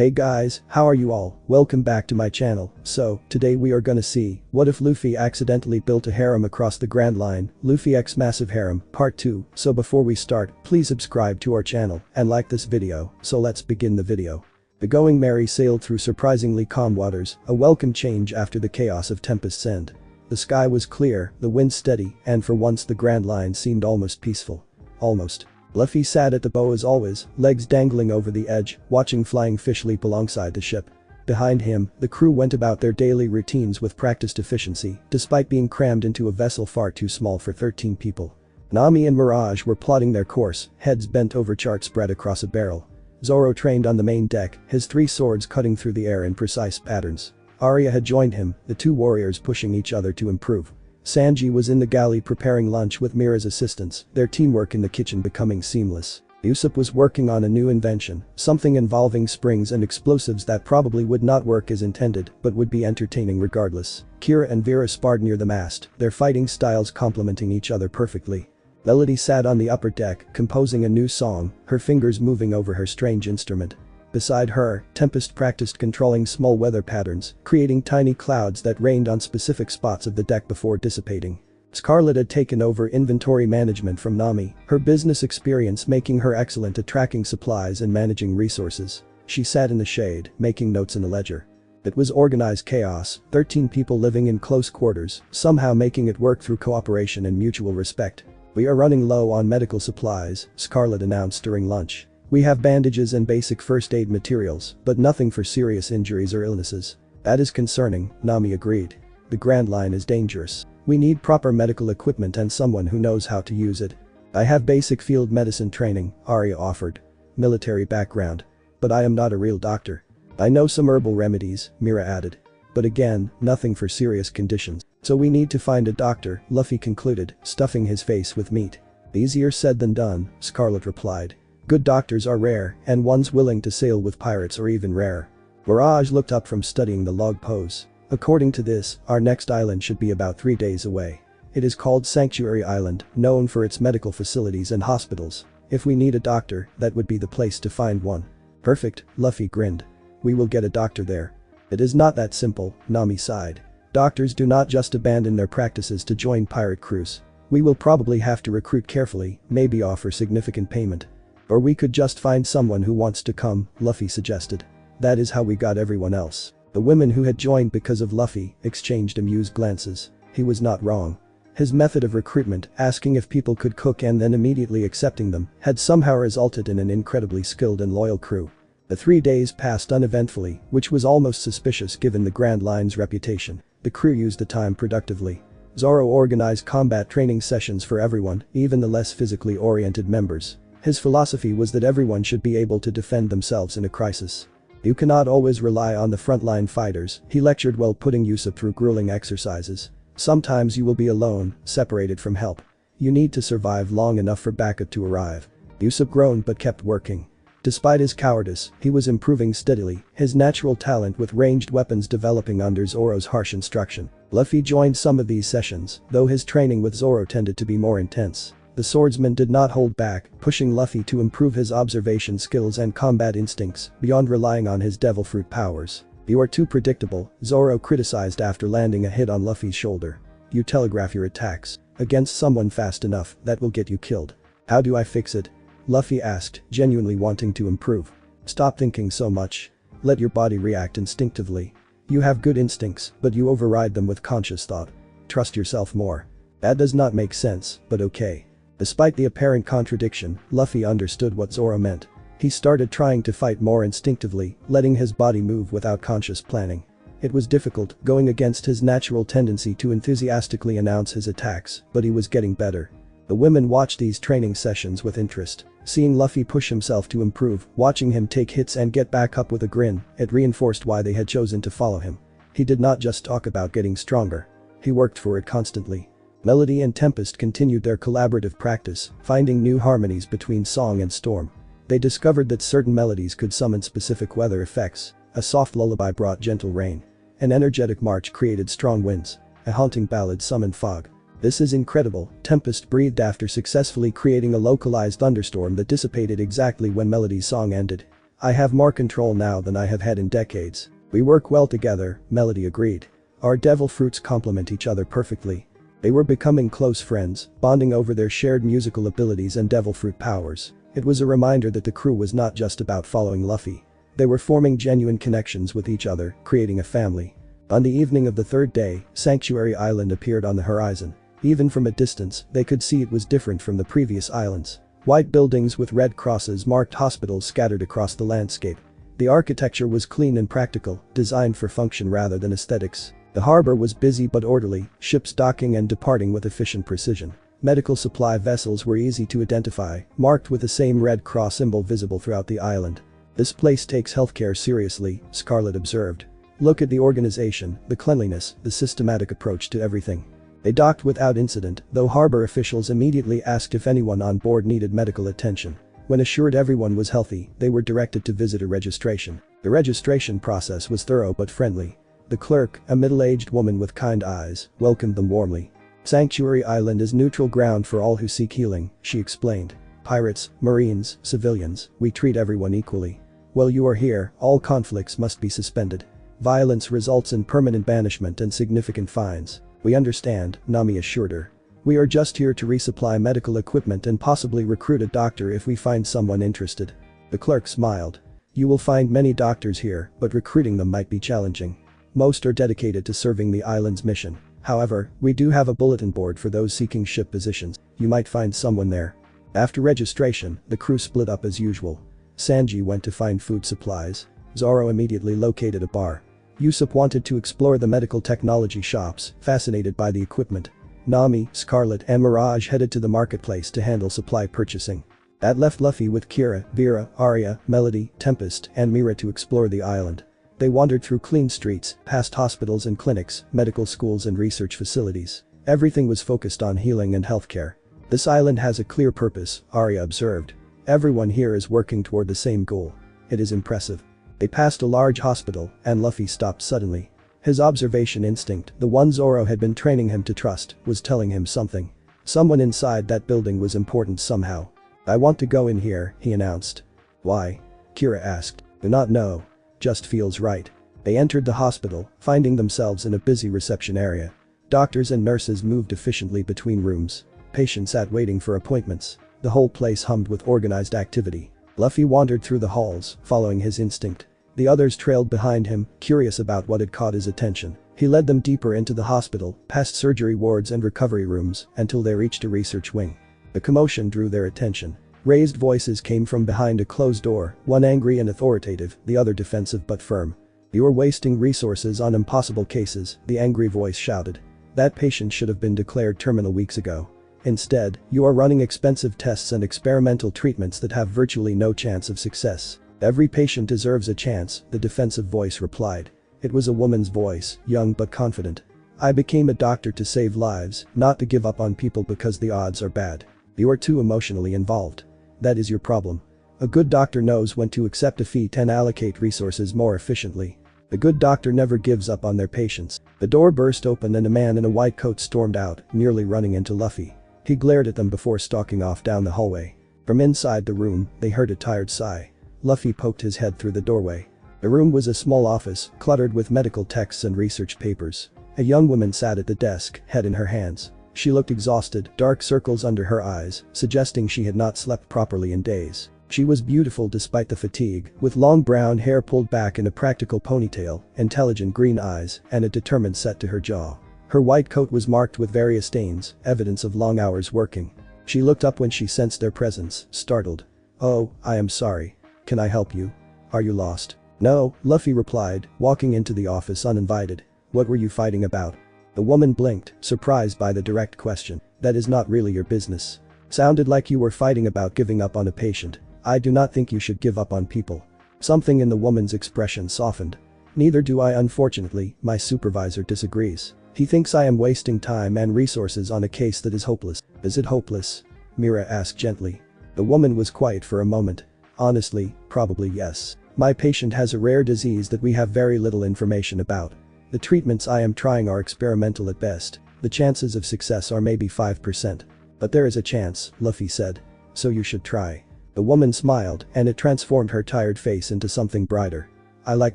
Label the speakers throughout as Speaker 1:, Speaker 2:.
Speaker 1: Hey guys, how are you all? Welcome back to my channel. So, today we are gonna see, what if Luffy accidentally built a harem across the Grand Line, Luffy X Massive Harem, Part 2. So before we start, please subscribe to our channel and like this video, so let's begin the video. The Going Merry sailed through surprisingly calm waters, a welcome change after the chaos of Tempest's End. The sky was clear, the wind steady, and for once the Grand Line seemed almost peaceful. Almost. Luffy sat at the bow as always, legs dangling over the edge, watching flying fish leap alongside the ship. Behind him, the crew went about their daily routines with practiced efficiency, despite being crammed into a vessel far too small for 13 people. Nami and Mirage were plotting their course, heads bent over chart spread across a barrel. Zoro trained on the main deck, his three swords cutting through the air in precise patterns. Arya had joined him, the two warriors pushing each other to improve. Sanji was in the galley preparing lunch with Mira's assistance, their teamwork in the kitchen becoming seamless. Usopp was working on a new invention, something involving springs and explosives that probably would not work as intended, but would be entertaining regardless. Kira and Vera sparred near the mast, their fighting styles complementing each other perfectly. Melody sat on the upper deck, composing a new song, her fingers moving over her strange instrument. Beside her, Tempest practiced controlling small weather patterns, creating tiny clouds that rained on specific spots of the deck before dissipating. Scarlet had taken over inventory management from Nami, her business experience making her excellent at tracking supplies and managing resources. She sat in the shade, making notes in a ledger. It was organized chaos, 13 people living in close quarters, somehow making it work through cooperation and mutual respect. "We are running low on medical supplies," Scarlet announced during lunch. "We have bandages and basic first aid materials, but nothing for serious injuries or illnesses." "That is concerning," Nami agreed. "The Grand Line is dangerous. We need proper medical equipment and someone who knows how to use it." "I have basic field medicine training," Arya offered. "Military background. But I am not a real doctor." "I know some herbal remedies," Mira added. "But again, nothing for serious conditions. So we need to find a doctor," Luffy concluded, stuffing his face with meat. "Easier said than done," Scarlet replied. "Good doctors are rare, and ones willing to sail with pirates are even rarer." Mirage looked up from studying the log pose. "According to this, our next island should be about 3 days away. It is called Sanctuary Island, known for its medical facilities and hospitals. If we need a doctor, that would be the place to find one." "Perfect," Luffy grinned. "We will get a doctor there." "It is not that simple," Nami sighed. "Doctors do not just abandon their practices to join pirate crews. We will probably have to recruit carefully, maybe offer significant payment. Or we could just find someone who wants to come," Luffy suggested. "That is how we got everyone else." The women who had joined because of Luffy exchanged amused glances. He was not wrong. His method of recruitment, asking if people could cook and then immediately accepting them, had somehow resulted in an incredibly skilled and loyal crew. The 3 days passed uneventfully, which was almost suspicious given the Grand Line's reputation. The crew used the time productively. Zoro organized combat training sessions for everyone, even the less physically oriented members. His philosophy was that everyone should be able to defend themselves in a crisis. "You cannot always rely on the frontline fighters," he lectured while putting Usopp through grueling exercises. "Sometimes you will be alone, separated from help. You need to survive long enough for backup to arrive." Usopp groaned but kept working. Despite his cowardice, he was improving steadily, his natural talent with ranged weapons developing under Zoro's harsh instruction. Luffy joined some of these sessions, though his training with Zoro tended to be more intense. The swordsman did not hold back, pushing Luffy to improve his observation skills and combat instincts, beyond relying on his devil fruit powers. "You are too predictable," Zoro criticized after landing a hit on Luffy's shoulder. "You telegraph your attacks against someone fast enough, that will get you killed." "How do I fix it?" Luffy asked, genuinely wanting to improve. "Stop thinking so much. Let your body react instinctively. You have good instincts, but you override them with conscious thought. Trust yourself more." "That does not make sense, but okay." Despite the apparent contradiction, Luffy understood what Zoro meant. He started trying to fight more instinctively, letting his body move without conscious planning. It was difficult, going against his natural tendency to enthusiastically announce his attacks, but he was getting better. The women watched these training sessions with interest. Seeing Luffy push himself to improve, watching him take hits and get back up with a grin, it reinforced why they had chosen to follow him. He did not just talk about getting stronger. He worked for it constantly. Melody and Tempest continued their collaborative practice, finding new harmonies between song and storm. They discovered that certain melodies could summon specific weather effects. A soft lullaby brought gentle rain. An energetic march created strong winds. A haunting ballad summoned fog. "This is incredible," Tempest breathed after successfully creating a localized thunderstorm that dissipated exactly when Melody's song ended. I have more control now than I have had in decades. We work well together, Melody agreed. Our devil fruits complement each other perfectly. They were becoming close friends, bonding over their shared musical abilities and devil fruit powers. It was a reminder that the crew was not just about following Luffy. They were forming genuine connections with each other, creating a family. On the evening of the third day, Sanctuary Island appeared on the horizon. Even from a distance, they could see it was different from the previous islands. White buildings with red crosses marked hospitals scattered across the landscape. The architecture was clean and practical, designed for function rather than aesthetics. The harbor was busy but orderly, ships docking and departing with efficient precision. Medical supply vessels were easy to identify, marked with the same red cross symbol visible throughout the island. This place takes healthcare seriously, Scarlet observed. Look at the organization, the cleanliness, the systematic approach to everything. They docked without incident, though harbor officials immediately asked if anyone on board needed medical attention. When assured everyone was healthy, they were directed to visitor registration. The registration process was thorough but friendly. The clerk, a middle-aged woman with kind eyes, welcomed them warmly. Sanctuary Island is neutral ground for all who seek healing, she explained. Pirates, marines, civilians, we treat everyone equally. While you are here, all conflicts must be suspended. Violence results in permanent banishment and significant fines. We understand, Nami assured her. We are just here to resupply medical equipment and possibly recruit a doctor if we find someone interested. The clerk smiled. You will find many doctors here, but recruiting them might be challenging. Most are dedicated to serving the island's mission. However, we do have a bulletin board for those seeking ship positions. You might find someone there. After registration, the crew split up as usual. Sanji went to find food supplies. Zoro immediately located a bar. Usopp wanted to explore the medical technology shops, fascinated by the equipment. Nami, Scarlet and Mirage headed to the marketplace to handle supply purchasing. That left Luffy with Kira, Vera, Arya, Melody, Tempest and Mira to explore the island. They wandered through clean streets, past hospitals and clinics, medical schools and research facilities. Everything was focused on healing and healthcare. This island has a clear purpose, Arya observed. Everyone here is working toward the same goal. It is impressive. They passed a large hospital, and Luffy stopped suddenly. His observation instinct, the one Zoro had been training him to trust, was telling him something. Someone inside that building was important somehow. I want to go in here, he announced. Why? Kira asked. Do not know. Just feels right. They entered the hospital, finding themselves in a busy reception area. Doctors and nurses moved efficiently between rooms. Patients sat waiting for appointments. The whole place hummed with organized activity. Luffy wandered through the halls, following his instinct. The others trailed behind him, curious about what had caught his attention. He led them deeper into the hospital, past surgery wards and recovery rooms, until they reached a research wing. The commotion drew their attention. Raised voices came from behind a closed door, one angry and authoritative, the other defensive but firm. "You're wasting resources on impossible cases," the angry voice shouted. "That patient should have been declared terminal weeks ago. Instead, you are running expensive tests and experimental treatments that have virtually no chance of success. Every patient deserves a chance," the defensive voice replied. It was a woman's voice, young but confident. "I became a doctor to save lives, not to give up on people because the odds are bad. You are too emotionally involved. That is your problem. A good doctor knows when to accept defeat and allocate resources more efficiently. The good doctor never gives up on their patients." The door burst open and a man in a white coat stormed out, nearly running into Luffy. He glared at them before stalking off down the hallway. From inside the room, they heard a tired sigh. Luffy poked his head through the doorway. The room was a small office, cluttered with medical texts and research papers. A young woman sat at the desk, head in her hands. She looked exhausted, dark circles under her eyes, suggesting she had not slept properly in days. She was beautiful despite the fatigue, with long brown hair pulled back in a practical ponytail, intelligent green eyes, and a determined set to her jaw. Her white coat was marked with various stains, evidence of long hours working. She looked up when she sensed their presence, startled. "Oh, I am sorry. Can I help you? Are you lost?" "No," Luffy replied, walking into the office uninvited. "What were you fighting about?" The woman blinked, surprised by the direct question. "That is not really your business. Sounded like you were fighting about giving up on a patient. I do not think you should give up on people." Something in the woman's expression softened. "Neither do I, unfortunately, my supervisor disagrees. He thinks I am wasting time and resources on a case that is hopeless." "Is it hopeless?" Mira asked gently. The woman was quiet for a moment. "Honestly, probably yes. My patient has a rare disease that we have very little information about. The treatments I am trying are experimental at best. The chances of success are maybe 5%. But there is a chance," Luffy said. "So you should try." The woman smiled, and it transformed her tired face into something brighter. I like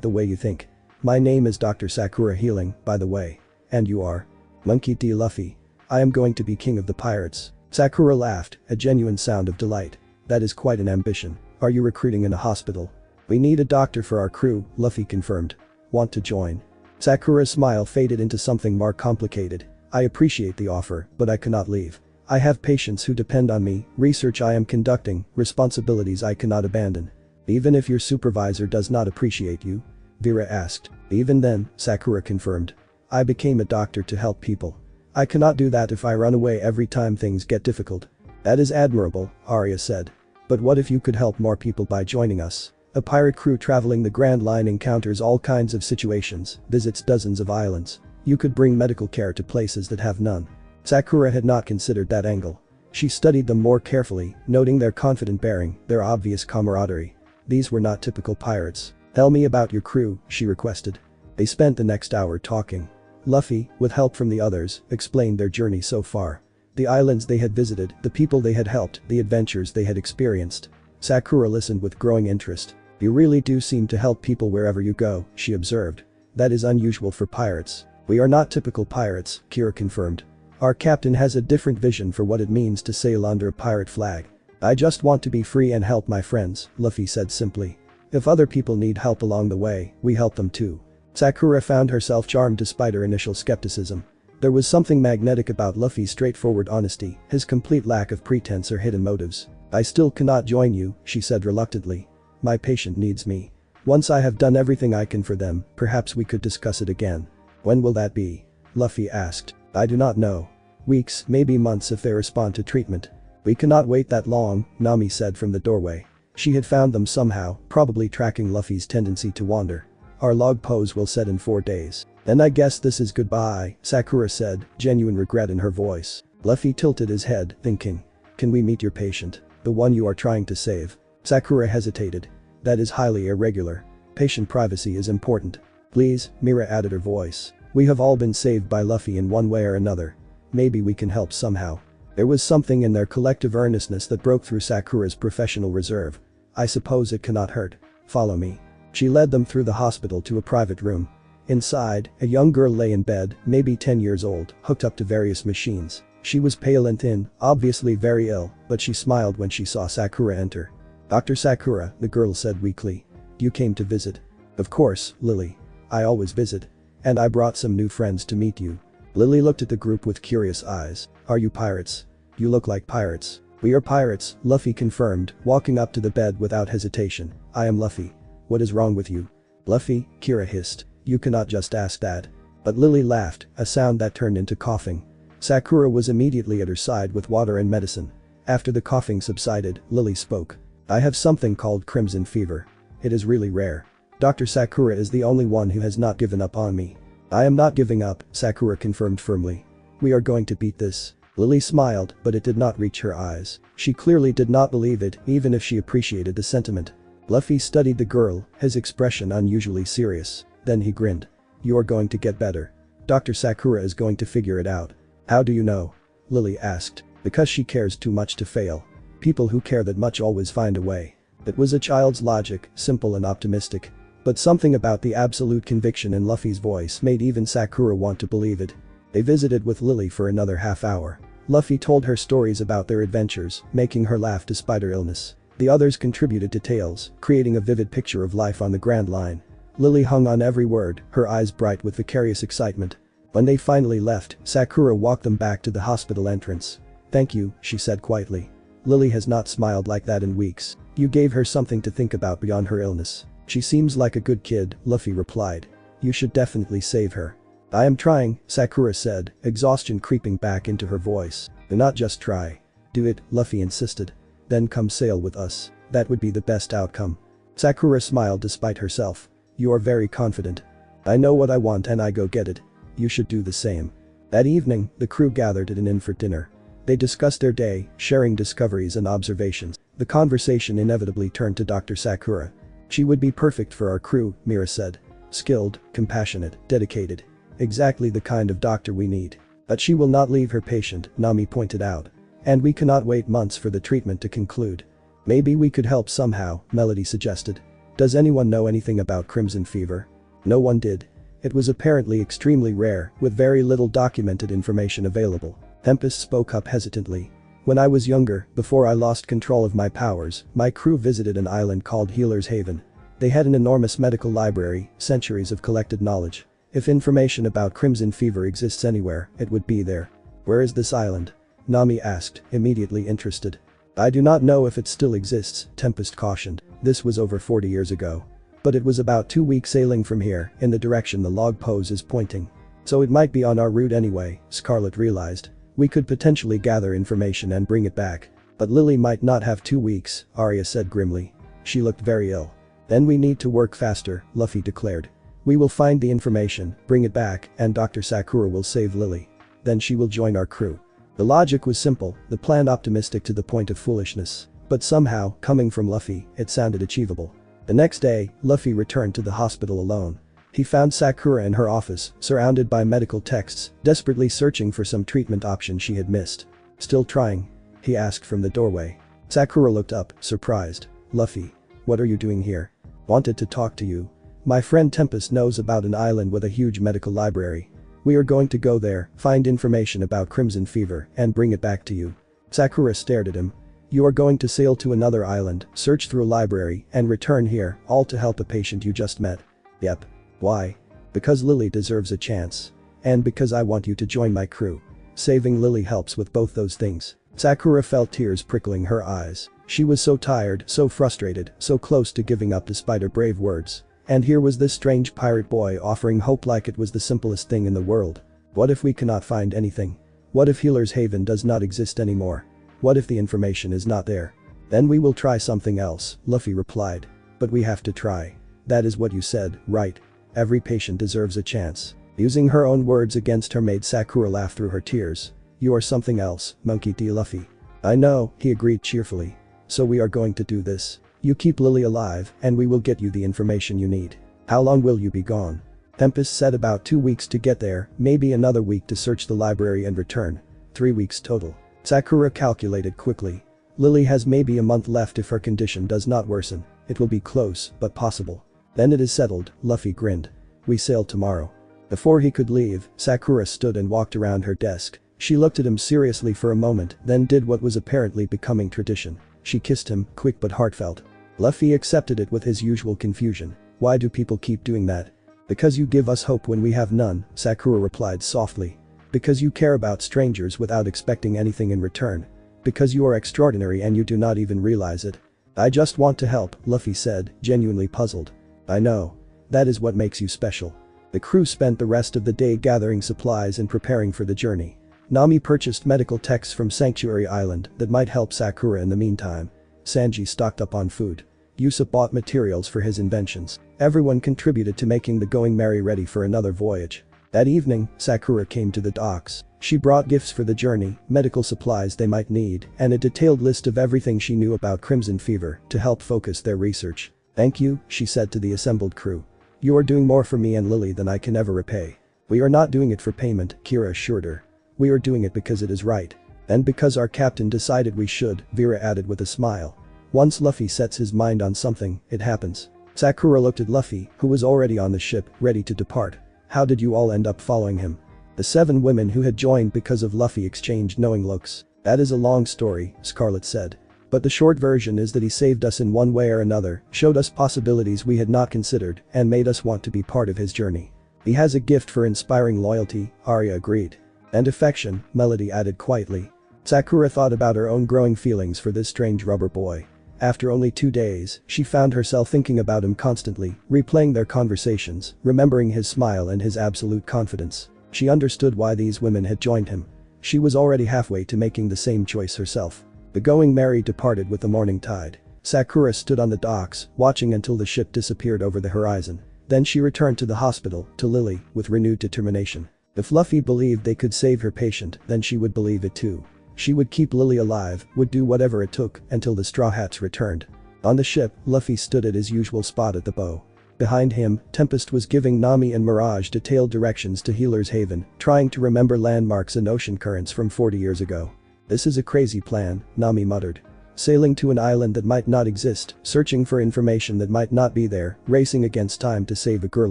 Speaker 1: the way you think. My name is Dr. Sakura Healing, by the way. And you are? Monkey D. Luffy. I am going to be king of the pirates. Sakura laughed, a genuine sound of delight. That is quite an ambition. Are you recruiting in a hospital? We need a doctor for our crew, Luffy confirmed. Want to join? Sakura's smile faded into something more complicated. I appreciate the offer, but I cannot leave. I have patients who depend on me, research I am conducting, responsibilities I cannot abandon. Even if your supervisor does not appreciate you? Vera asked. Even then, Sakura confirmed. I became a doctor to help people. I cannot do that if I run away every time things get difficult. That is admirable, Arya said. But what if you could help more people by joining us? A pirate crew traveling the Grand Line encounters all kinds of situations, visits dozens of islands. You could bring medical care to places that have none. Sakura had not considered that angle. She studied them more carefully, noting their confident bearing, their obvious camaraderie. These were not typical pirates. Tell me about your crew, she requested. They spent the next hour talking. Luffy, with help from the others, explained their journey so far. The islands they had visited, the people they had helped, the adventures they had experienced. Sakura listened with growing interest. You really do seem to help people wherever you go, she observed. That is unusual for pirates. We are not typical pirates, Kira confirmed. Our captain has a different vision for what it means to sail under a pirate flag. I just want to be free and help my friends, Luffy said simply. If other people need help along the way, we help them too. Sakura found herself charmed despite her initial skepticism. There was something magnetic about Luffy's straightforward honesty, his complete lack of pretense or hidden motives. I still cannot join you, she said reluctantly. My patient needs me. Once I have done everything I can for them, perhaps we could discuss it again. When will that be? Luffy asked. I do not know. Weeks, maybe months if they respond to treatment. We cannot wait that long, Nami said from the doorway. She had found them somehow, probably tracking Luffy's tendency to wander. Our log pose will set in 4 days. Then I guess this is goodbye, Sakura said, genuine regret in her voice. Luffy tilted his head, thinking. Can we meet your patient? The one you are trying to save? Sakura hesitated. That is highly irregular. Patient privacy is important. Please, Mira added her voice. We have all been saved by Luffy in one way or another. Maybe we can help somehow. There was something in their collective earnestness that broke through Sakura's professional reserve. I suppose it cannot hurt. Follow me. She led them through the hospital to a private room. Inside, a young girl lay in bed, maybe 10 years old, hooked up to various machines. She was pale and thin, obviously very ill, but she smiled when she saw Sakura enter. Dr. Sakura, the girl said weakly. You came to visit. Of course, Lily. I always visit. And I brought some new friends to meet you. Lily looked at the group with curious eyes. Are you pirates? You look like pirates. We are pirates, Luffy confirmed, walking up to the bed without hesitation. I am Luffy. What is wrong with you? Luffy, Kira hissed. You cannot just ask that. But Lily laughed, a sound that turned into coughing. Sakura was immediately at her side with water and medicine. After the coughing subsided, Lily spoke. I have something called crimson fever. It is really rare. Dr. Sakura is the only one who has not given up on me. I am not giving up, Sakura confirmed firmly. We are going to beat this. Lily smiled, but it did not reach her eyes. She clearly did not believe it, even if she appreciated the sentiment. Luffy studied the girl, his expression unusually serious. Then he grinned. You are going to get better. Dr. Sakura is going to figure it out. How do you know? Lily asked. Because she cares too much to fail. People who care that much always find a way. That was a child's logic, simple and optimistic. But something about the absolute conviction in Luffy's voice made even Sakura want to believe it. They visited with Lily for another half hour. Luffy told her stories about their adventures, making her laugh despite her illness. The others contributed details, creating a vivid picture of life on the Grand Line. Lily hung on every word, her eyes bright with vicarious excitement. When they finally left, Sakura walked them back to the hospital entrance. Thank you, she said quietly. Lily has not smiled like that in weeks. You gave her something to think about beyond her illness. She seems like a good kid, Luffy replied. You should definitely save her. I am trying, Sakura said, exhaustion creeping back into her voice. Do not just try. Do it, Luffy insisted. Then come sail with us. That would be the best outcome. Sakura smiled despite herself. You are very confident. I know what I want and I go get it. You should do the same. That evening, the crew gathered at an inn for dinner. They discussed their day, sharing discoveries and observations. The conversation inevitably turned to Dr. Sakura. She would be perfect for our crew, Mira said. Skilled, compassionate, dedicated. Exactly the kind of doctor we need. But she will not leave her patient, Nami pointed out. And we cannot wait months for the treatment to conclude. Maybe we could help somehow, Melody suggested. Does anyone know anything about crimson fever? No one did. It was apparently extremely rare, with very little documented information available. Tempest spoke up hesitantly. When I was younger, before I lost control of my powers, my crew visited an island called Healer's Haven. They had an enormous medical library, centuries of collected knowledge. If information about crimson fever exists anywhere, it would be there. Where is this island? Nami asked, immediately interested. I do not know if it still exists, Tempest cautioned. This was over 40 years ago. But it was about 2 weeks sailing from here, in the direction the log pose is pointing. So it might be on our route anyway, Scarlet realized. We could potentially gather information and bring it back. But Lily might not have 2 weeks, Arya said grimly. She looked very ill. Then we need to work faster, Luffy declared. We will find the information, bring it back, and Dr. Sakura will save Lily. Then she will join our crew. The logic was simple, the plan optimistic to the point of foolishness. But somehow, coming from Luffy, it sounded achievable. The next day, Luffy returned to the hospital alone. He found Sakura in her office, surrounded by medical texts, desperately searching for some treatment option she had missed. Still trying? He asked from the doorway. Sakura looked up, surprised. Luffy. What are you doing here? Wanted to talk to you. My friend Tempest knows about an island with a huge medical library. We are going to go there, find information about crimson fever, and bring it back to you. Sakura stared at him. You are going to sail to another island, search through a library, and return here, all to help a patient you just met. Yep. Why? Because Lily deserves a chance. And because I want you to join my crew. Saving Lily helps with both those things. Sakura felt tears prickling her eyes. She was so tired, so frustrated, so close to giving up despite her brave words. And here was this strange pirate boy offering hope like it was the simplest thing in the world. What if we cannot find anything? What if Healer's Haven does not exist anymore? What if the information is not there? Then we will try something else, Luffy replied. But we have to try. That is what you said, right? Every patient deserves a chance. Using her own words against her made Sakura laugh through her tears. You are something else, Monkey D. Luffy. I know, he agreed cheerfully. So we are going to do this. You keep Lily alive, and we will get you the information you need. How long will you be gone? Tempest said about 2 weeks to get there, maybe another week to search the library and return. 3 weeks total. Sakura calculated quickly. Lily has maybe a month left if her condition does not worsen. It will be close, but possible. Then it is settled, Luffy grinned. We sail tomorrow. Before he could leave, Sakura stood and walked around her desk. She looked at him seriously for a moment, then did what was apparently becoming tradition. She kissed him, quick but heartfelt. Luffy accepted it with his usual confusion. Why do people keep doing that? Because you give us hope when we have none, Sakura replied softly. Because you care about strangers without expecting anything in return. Because you are extraordinary and you do not even realize it. I just want to help, Luffy said, genuinely puzzled. I know. That is what makes you special. The crew spent the rest of the day gathering supplies and preparing for the journey. Nami purchased medical texts from Sanctuary Island that might help Sakura in the meantime. Sanji stocked up on food. Usopp bought materials for his inventions. Everyone contributed to making the Going Merry ready for another voyage. That evening, Sakura came to the docks. She brought gifts for the journey, medical supplies they might need, and a detailed list of everything she knew about crimson fever to help focus their research. Thank you, she said to the assembled crew. You are doing more for me and Lily than I can ever repay. We are not doing it for payment, Kira assured her. We are doing it because it is right. And because our captain decided we should, Vera added with a smile. Once Luffy sets his mind on something, it happens. Sakura looked at Luffy, who was already on the ship, ready to depart. How did you all end up following him? The 7 women who had joined because of Luffy exchanged knowing looks. That is a long story, Scarlet said. But the short version is that he saved us in one way or another, showed us possibilities we had not considered, and made us want to be part of his journey. He has a gift for inspiring loyalty, Arya agreed. And affection, Melody added quietly. Sakura thought about her own growing feelings for this strange rubber boy. After only 2 days, she found herself thinking about him constantly, replaying their conversations, remembering his smile and his absolute confidence. She understood why these women had joined him. She was already halfway to making the same choice herself. The Going Merry departed with the morning tide. Sakura stood on the docks, watching until the ship disappeared over the horizon. Then she returned to the hospital, to Lily, with renewed determination. If Luffy believed they could save her patient, then she would believe it too. She would keep Lily alive, would do whatever it took, until the Straw Hats returned. On the ship, Luffy stood at his usual spot at the bow. Behind him, Tempest was giving Nami and Mirage detailed directions to Healer's Haven, trying to remember landmarks and ocean currents from 40 years ago. This is a crazy plan, Nami muttered. Sailing to an island that might not exist, searching for information that might not be there, racing against time to save a girl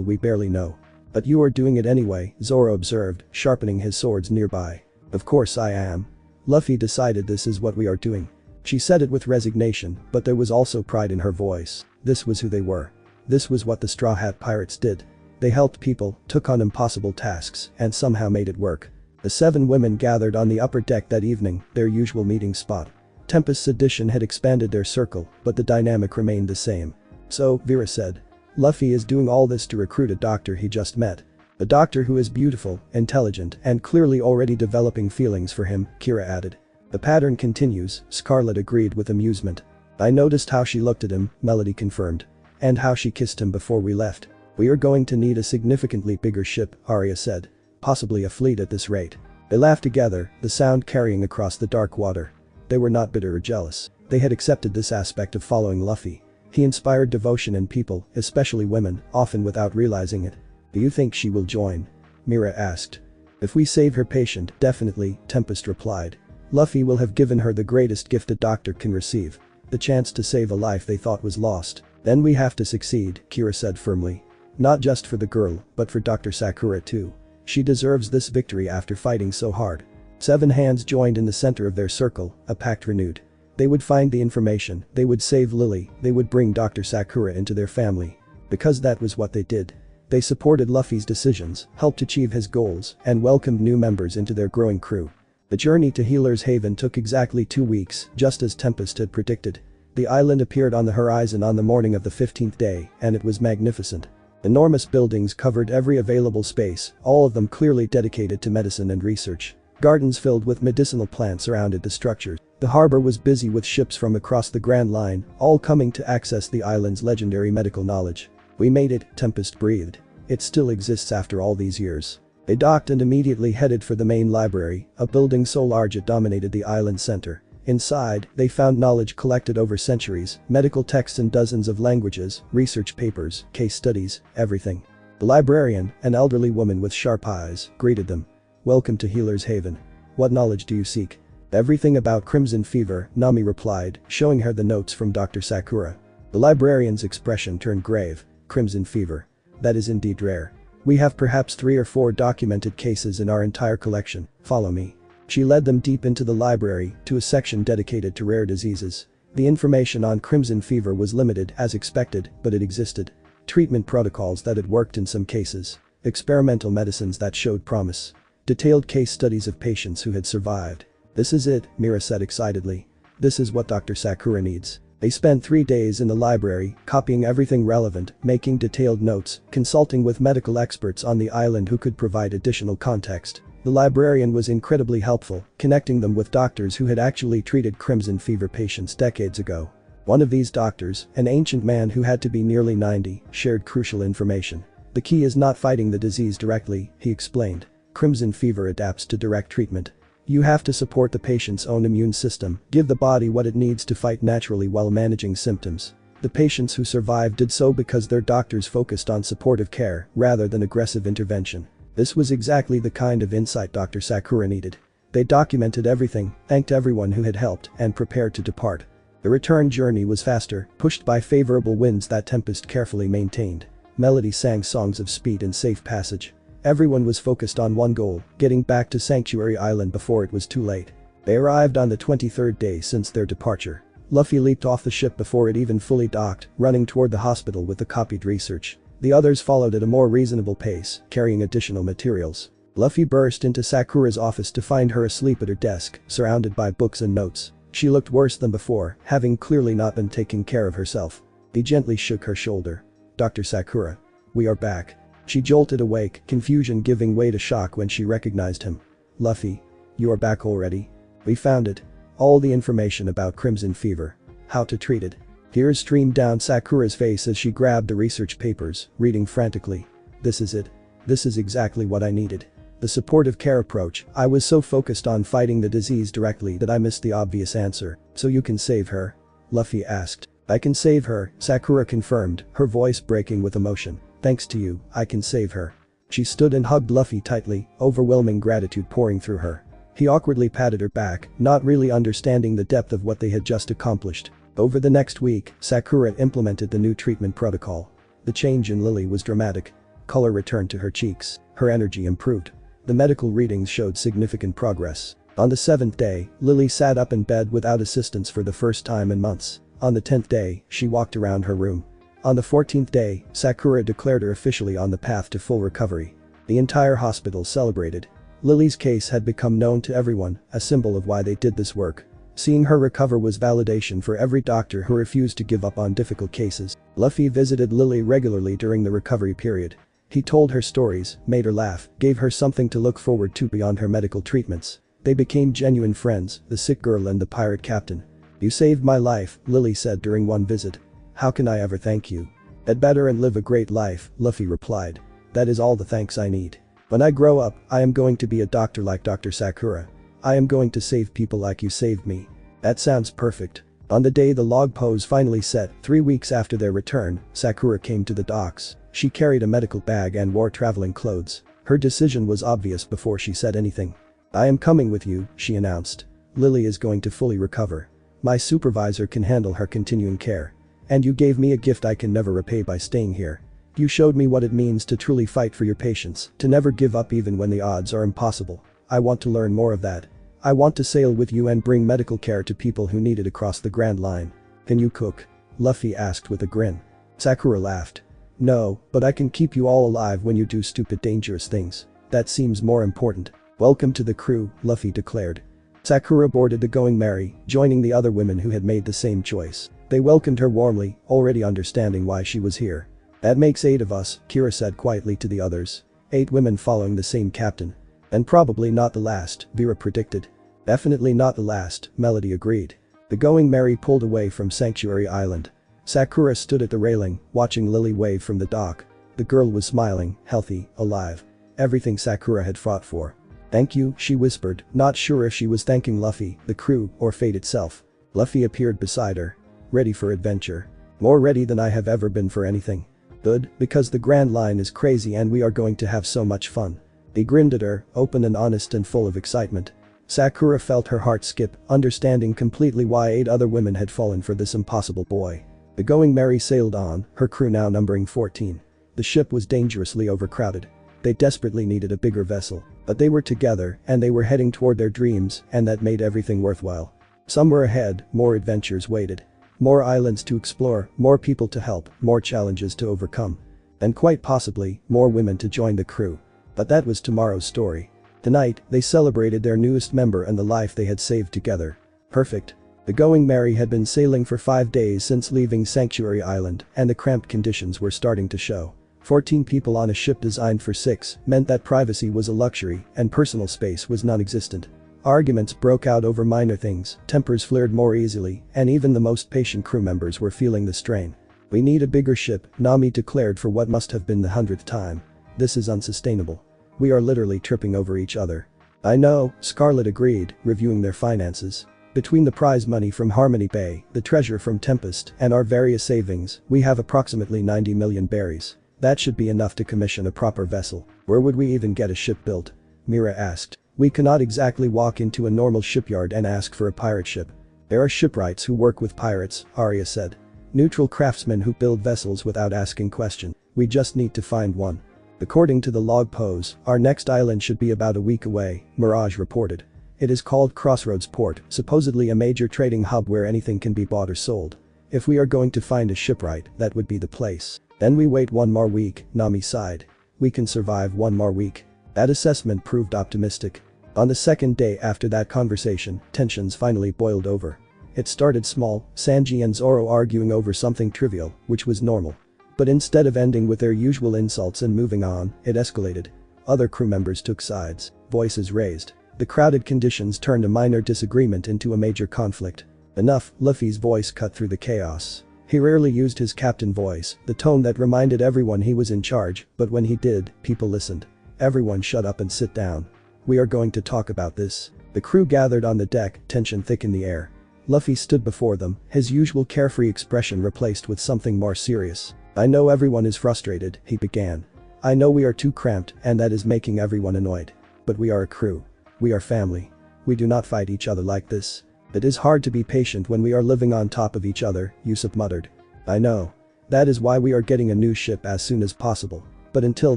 Speaker 1: we barely know. But you are doing it anyway, Zoro observed, sharpening his swords nearby. Of course I am. Luffy decided this is what we are doing. She said it with resignation, but there was also pride in her voice. This was who they were. This was what the Straw Hat Pirates did. They helped people, took on impossible tasks, and somehow made it work. The 7 women gathered on the upper deck that evening, their usual meeting spot. Tempest's addition had expanded their circle, but the dynamic remained the same. So, Vera said. Luffy is doing all this to recruit a doctor he just met. A doctor who is beautiful, intelligent, and clearly already developing feelings for him, Kira added. The pattern continues, Scarlet agreed with amusement. I noticed how she looked at him, Melody confirmed. And how she kissed him before we left. We are going to need a significantly bigger ship, Arya said. Possibly a fleet at this rate. They laughed together, the sound carrying across the dark water. They were not bitter or jealous. They had accepted this aspect of following Luffy. He inspired devotion in people, especially women, often without realizing it. Do you think she will join? Mira asked. If we save her patient, definitely, Tempest replied. Luffy will have given her the greatest gift a doctor can receive. The chance to save a life they thought was lost. Then we have to succeed, Kira said firmly. Not just for the girl, but for Dr. Sakura too. She deserves this victory after fighting so hard. 7 hands joined in the center of their circle, a pact renewed. They would find the information, they would save Lily, they would bring Dr. Sakura into their family. Because that was what they did. They supported Luffy's decisions, helped achieve his goals, and welcomed new members into their growing crew. The journey to Healer's Haven took exactly 2 weeks, just as Tempest had predicted. The island appeared on the horizon on the morning of the 15th day, and it was magnificent. Enormous buildings covered every available space, all of them clearly dedicated to medicine and research. Gardens filled with medicinal plants surrounded the structures. The harbor was busy with ships from across the Grand Line, all coming to access the island's legendary medical knowledge. We made it, Tempest breathed. It still exists after all these years. They docked and immediately headed for the main library, a building so large it dominated the island center. Inside, they found knowledge collected over centuries, medical texts in dozens of languages, research papers, case studies, everything. The librarian, an elderly woman with sharp eyes, greeted them. Welcome to Healer's Haven. What knowledge do you seek? Everything about crimson fever, Nami replied, showing her the notes from Dr. Sakura. The librarian's expression turned grave. Crimson fever. That is indeed rare. We have perhaps 3 or 4 documented cases in our entire collection. Follow me. She led them deep into the library, to a section dedicated to rare diseases. The information on crimson fever was limited as expected, but it existed. Treatment protocols that had worked in some cases. Experimental medicines that showed promise. Detailed case studies of patients who had survived. This is it, Mira said excitedly. This is what Dr. Sakura needs. They spent 3 days in the library, copying everything relevant, making detailed notes, consulting with medical experts on the island who could provide additional context. The librarian was incredibly helpful, connecting them with doctors who had actually treated crimson fever patients decades ago. One of these doctors, an ancient man who had to be nearly 90, shared crucial information. The key is not fighting the disease directly, he explained. Crimson fever adapts to direct treatment. You have to support the patient's own immune system, give the body what it needs to fight naturally while managing symptoms. The patients who survived did so because their doctors focused on supportive care rather than aggressive intervention. This was exactly the kind of insight Dr. Sakura needed. They documented everything, thanked everyone who had helped, and prepared to depart. The return journey was faster, pushed by favorable winds that Tempest carefully maintained. Melody sang songs of speed and safe passage. Everyone was focused on one goal, getting back to Sanctuary Island before it was too late. They arrived on the 23rd day since their departure. Luffy leaped off the ship before it even fully docked, running toward the hospital with the copied research. The others followed at a more reasonable pace, carrying additional materials. Luffy burst into Sakura's office to find her asleep at her desk, surrounded by books and notes. She looked worse than before, having clearly not been taking care of herself. He gently shook her shoulder. Dr. Sakura. We are back. She jolted awake, confusion giving way to shock when she recognized him. Luffy. You are back already? We found it. All the information about crimson fever. How to treat it. Tears streamed down Sakura's face as she grabbed the research papers, reading frantically. This is it. This is exactly what I needed. The supportive care approach. I was so focused on fighting the disease directly that I missed the obvious answer. So you can save her? Luffy asked. I can save her, Sakura confirmed, her voice breaking with emotion. Thanks to you, I can save her. She stood and hugged Luffy tightly, overwhelming gratitude pouring through her. He awkwardly patted her back, not really understanding the depth of what they had just accomplished. Over the next week, Sakura implemented the new treatment protocol. The change in Lily was dramatic. Color returned to her cheeks. Her energy improved. The medical readings showed significant progress. On the 7th day, Lily sat up in bed without assistance for the first time in months. On the 10th day, she walked around her room. On the 14th day, Sakura declared her officially on the path to full recovery. The entire hospital celebrated. Lily's case had become known to everyone, a symbol of why they did this work. Seeing her recover was validation for every doctor who refused to give up on difficult cases. Luffy visited Lily regularly during the recovery period. He told her stories, made her laugh, gave her something to look forward to beyond her medical treatments. They became genuine friends, the sick girl and the pirate captain. "You saved my life," Lily said during one visit. "How can I ever thank you?" "Get better and live a great life," Luffy replied. "That is all the thanks I need. When I grow up, I am going to be a doctor like Dr. Sakura. I am going to save people like you saved me." "That sounds perfect." On the day the log pose finally set, 3 weeks after their return, Sakura came to the docks. She carried a medical bag and wore traveling clothes. Her decision was obvious before she said anything. "I am coming with you," she announced. "Lily is going to fully recover. My supervisor can handle her continuing care. And you gave me a gift I can never repay by staying here. You showed me what it means to truly fight for your patients, to never give up even when the odds are impossible. I want to learn more of that. I want to sail with you and bring medical care to people who need it across the Grand Line." "Can you cook?" Luffy asked with a grin. Sakura laughed. "No, but I can keep you all alive when you do stupid dangerous things. That seems more important." "Welcome to the crew," Luffy declared. Sakura boarded the Going Merry, joining the other women who had made the same choice. They welcomed her warmly, already understanding why she was here. "That makes 8 of us," Kira said quietly to the others. 8 women following the same captain. "And probably not the last," Vera predicted. "Definitely not the last," Melody agreed. The Going Merry pulled away from Sanctuary Island. Sakura stood at the railing, watching Lily wave from the dock. The girl was smiling, healthy, alive. Everything Sakura had fought for. "Thank you," she whispered, not sure if she was thanking Luffy, the crew, or fate itself. Luffy appeared beside her. "Ready for adventure. More ready than I have ever been for anything." "Good, because the Grand Line is crazy and we are going to have so much fun." He grinned at her, open and honest and full of excitement. Sakura felt her heart skip, understanding completely why 8 other women had fallen for this impossible boy. The Going Merry sailed on, her crew now numbering 14. The ship was dangerously overcrowded. They desperately needed a bigger vessel, but they were together and they were heading toward their dreams, and that made everything worthwhile. Somewhere ahead, more adventures waited. More islands to explore, more people to help, more challenges to overcome. And quite possibly, more women to join the crew. But that was tomorrow's story. Tonight, they celebrated their newest member and the life they had saved together. Perfect. The Going Merry had been sailing for 5 days since leaving Sanctuary Island, and the cramped conditions were starting to show. 14 people on a ship designed for 6 meant that privacy was a luxury and personal space was non-existent. Arguments broke out over minor things, tempers flared more easily, and even the most patient crew members were feeling the strain. "We need a bigger ship," Nami declared for what must have been the 100th time. "This is unsustainable. We are literally tripping over each other." "I know," Scarlet agreed, reviewing their finances. "Between the prize money from Harmony Bay, the treasure from Tempest, and our various savings, we have approximately 90 million berries. That should be enough to commission a proper vessel." "Where would we even get a ship built?" Mira asked. "We cannot exactly walk into a normal shipyard and ask for a pirate ship. There are shipwrights who work with pirates," Arya said. "Neutral craftsmen who build vessels without asking questions. We just need to find one." "According to the log pose, our next island should be about a week away," Mirage reported. "It is called Crossroads Port, supposedly a major trading hub where anything can be bought or sold. If we are going to find a shipwright, that would be the place." "Then we wait 1 more week," Nami sighed. "We can survive 1 more week." That assessment proved optimistic. On the 2nd day after that conversation, tensions finally boiled over. It started small, Sanji and Zoro arguing over something trivial, which was normal. But instead of ending with their usual insults and moving on, it escalated. Other crew members took sides, voices raised. The crowded conditions turned a minor disagreement into a major conflict. "Enough," Luffy's voice cut through the chaos. He rarely used his captain voice, the tone that reminded everyone he was in charge, but when he did, people listened. "Everyone shut up and sit down. We are going to talk about this." The crew gathered on the deck, tension thick in the air. Luffy stood before them, his usual carefree expression replaced with something more serious. "I know everyone is frustrated," he began. "I know we are too cramped and that is making everyone annoyed. But we are a crew. We are family. we do not fight each other like this. It is hard to be patient when we are living on top of each other, Usopp muttered. I know. That is why we are getting a new ship as soon as possible. But until